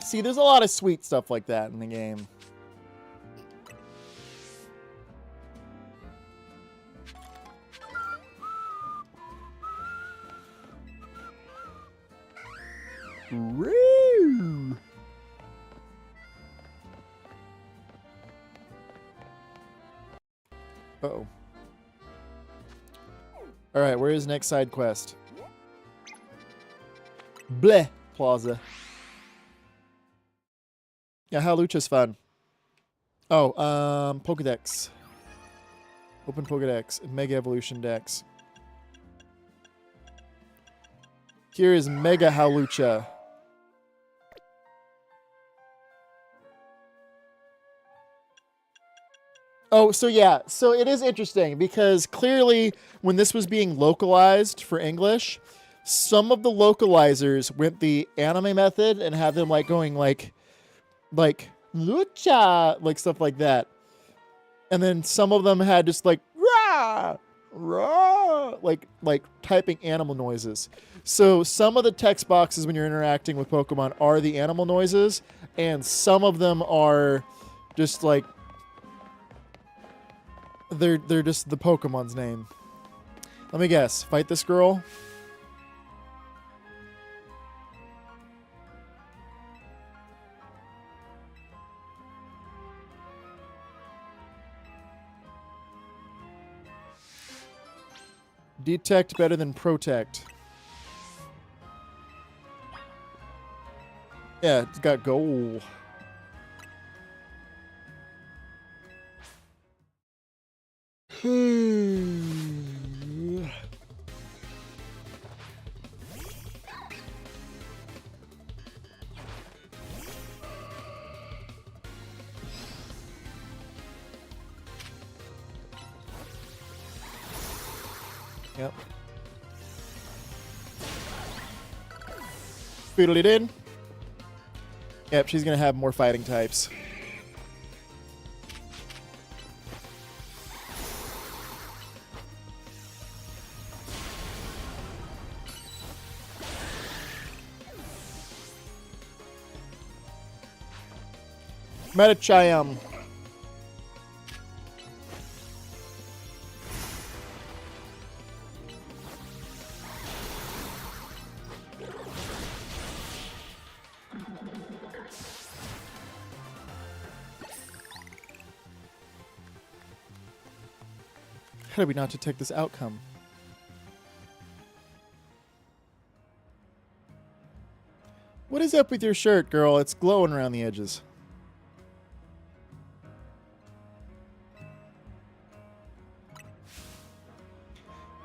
See, there's a lot of sweet stuff like that in the game. Woo! Uh-oh. Alright, where is next side quest? Bleh Plaza. Yeah, Halucha's fun. Oh, Pokedex. Open Pokedex. Mega Evolution Dex. Here is Mega Halucha. Oh, so yeah. So it is interesting because clearly when this was being localized for English, some of the localizers went the anime method and had them like going like lucha, like stuff like that. And then some of them had just like rah, rah, like typing animal noises. So some of the text boxes when you're interacting with Pokemon are the animal noises, and some of them are just like they're just the Pokemon's name. Let me guess. Fight this girl. Detect better than protect. Yeah, it's got goal. Yep. Spoodly did. Yep, she's gonna have more fighting types. Metachayam. How did we not detect this outcome? What is up with your shirt, girl? It's glowing around the edges.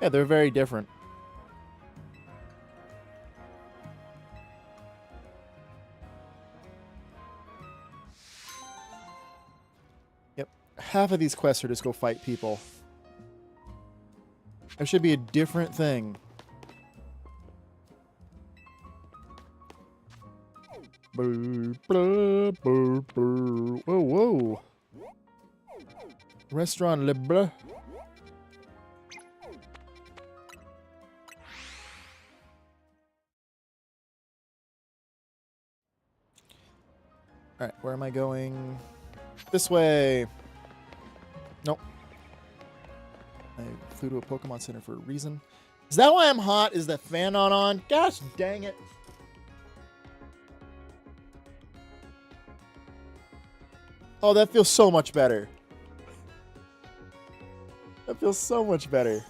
Yeah, they're very different. Yep. Half of these quests are just go fight people. There should be a different thing. Whoa, whoa. Restaurant Le Bleu. Alright, where am I going? This way. Nope. I flew to a Pokemon Center for a reason. Is that why I'm hot? Is the fan not on? Gosh dang it. Oh, that feels so much better. That feels so much better.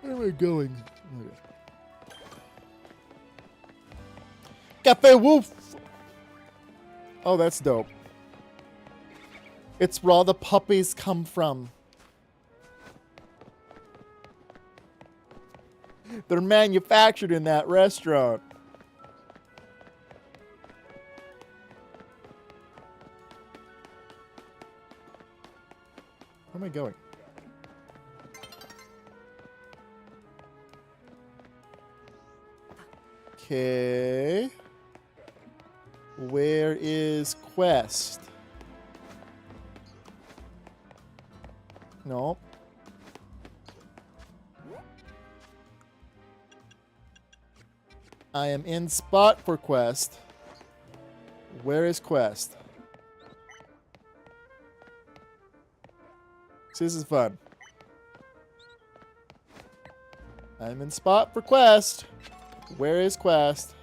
Where am I going? Okay. Cafe Wolf! Oh, that's dope. It's where all the puppies come from. They're manufactured in that restaurant. Where am I going? Okay. Where is Quest? No. I am in spot for Quest. Where is Quest? See, this is fun. I'm in spot for Quest. Where is Quest?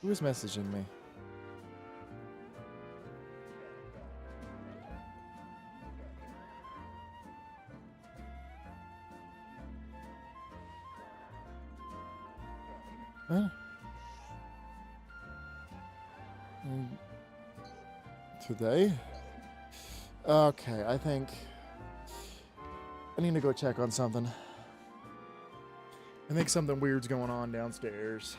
Who's messaging me? Huh? Today? Okay, I think I need to go check on something. I think something weird's going on downstairs.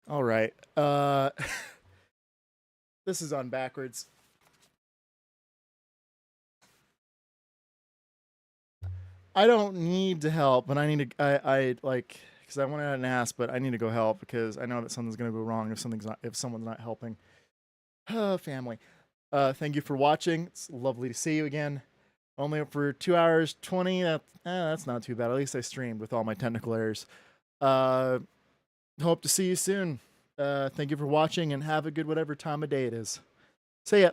All right. This is on backwards. I don't need to help, but I need to. I like because I went out and asked, but I need to go help because I know that something's gonna go wrong if someone's not helping. Family. Thank you for watching. It's lovely to see you again. Only up for 2 hours 20. That's not too bad. At least I streamed with all my technical errors. Hope to see you soon. Thank you for watching and have a good whatever time of day it is. See ya.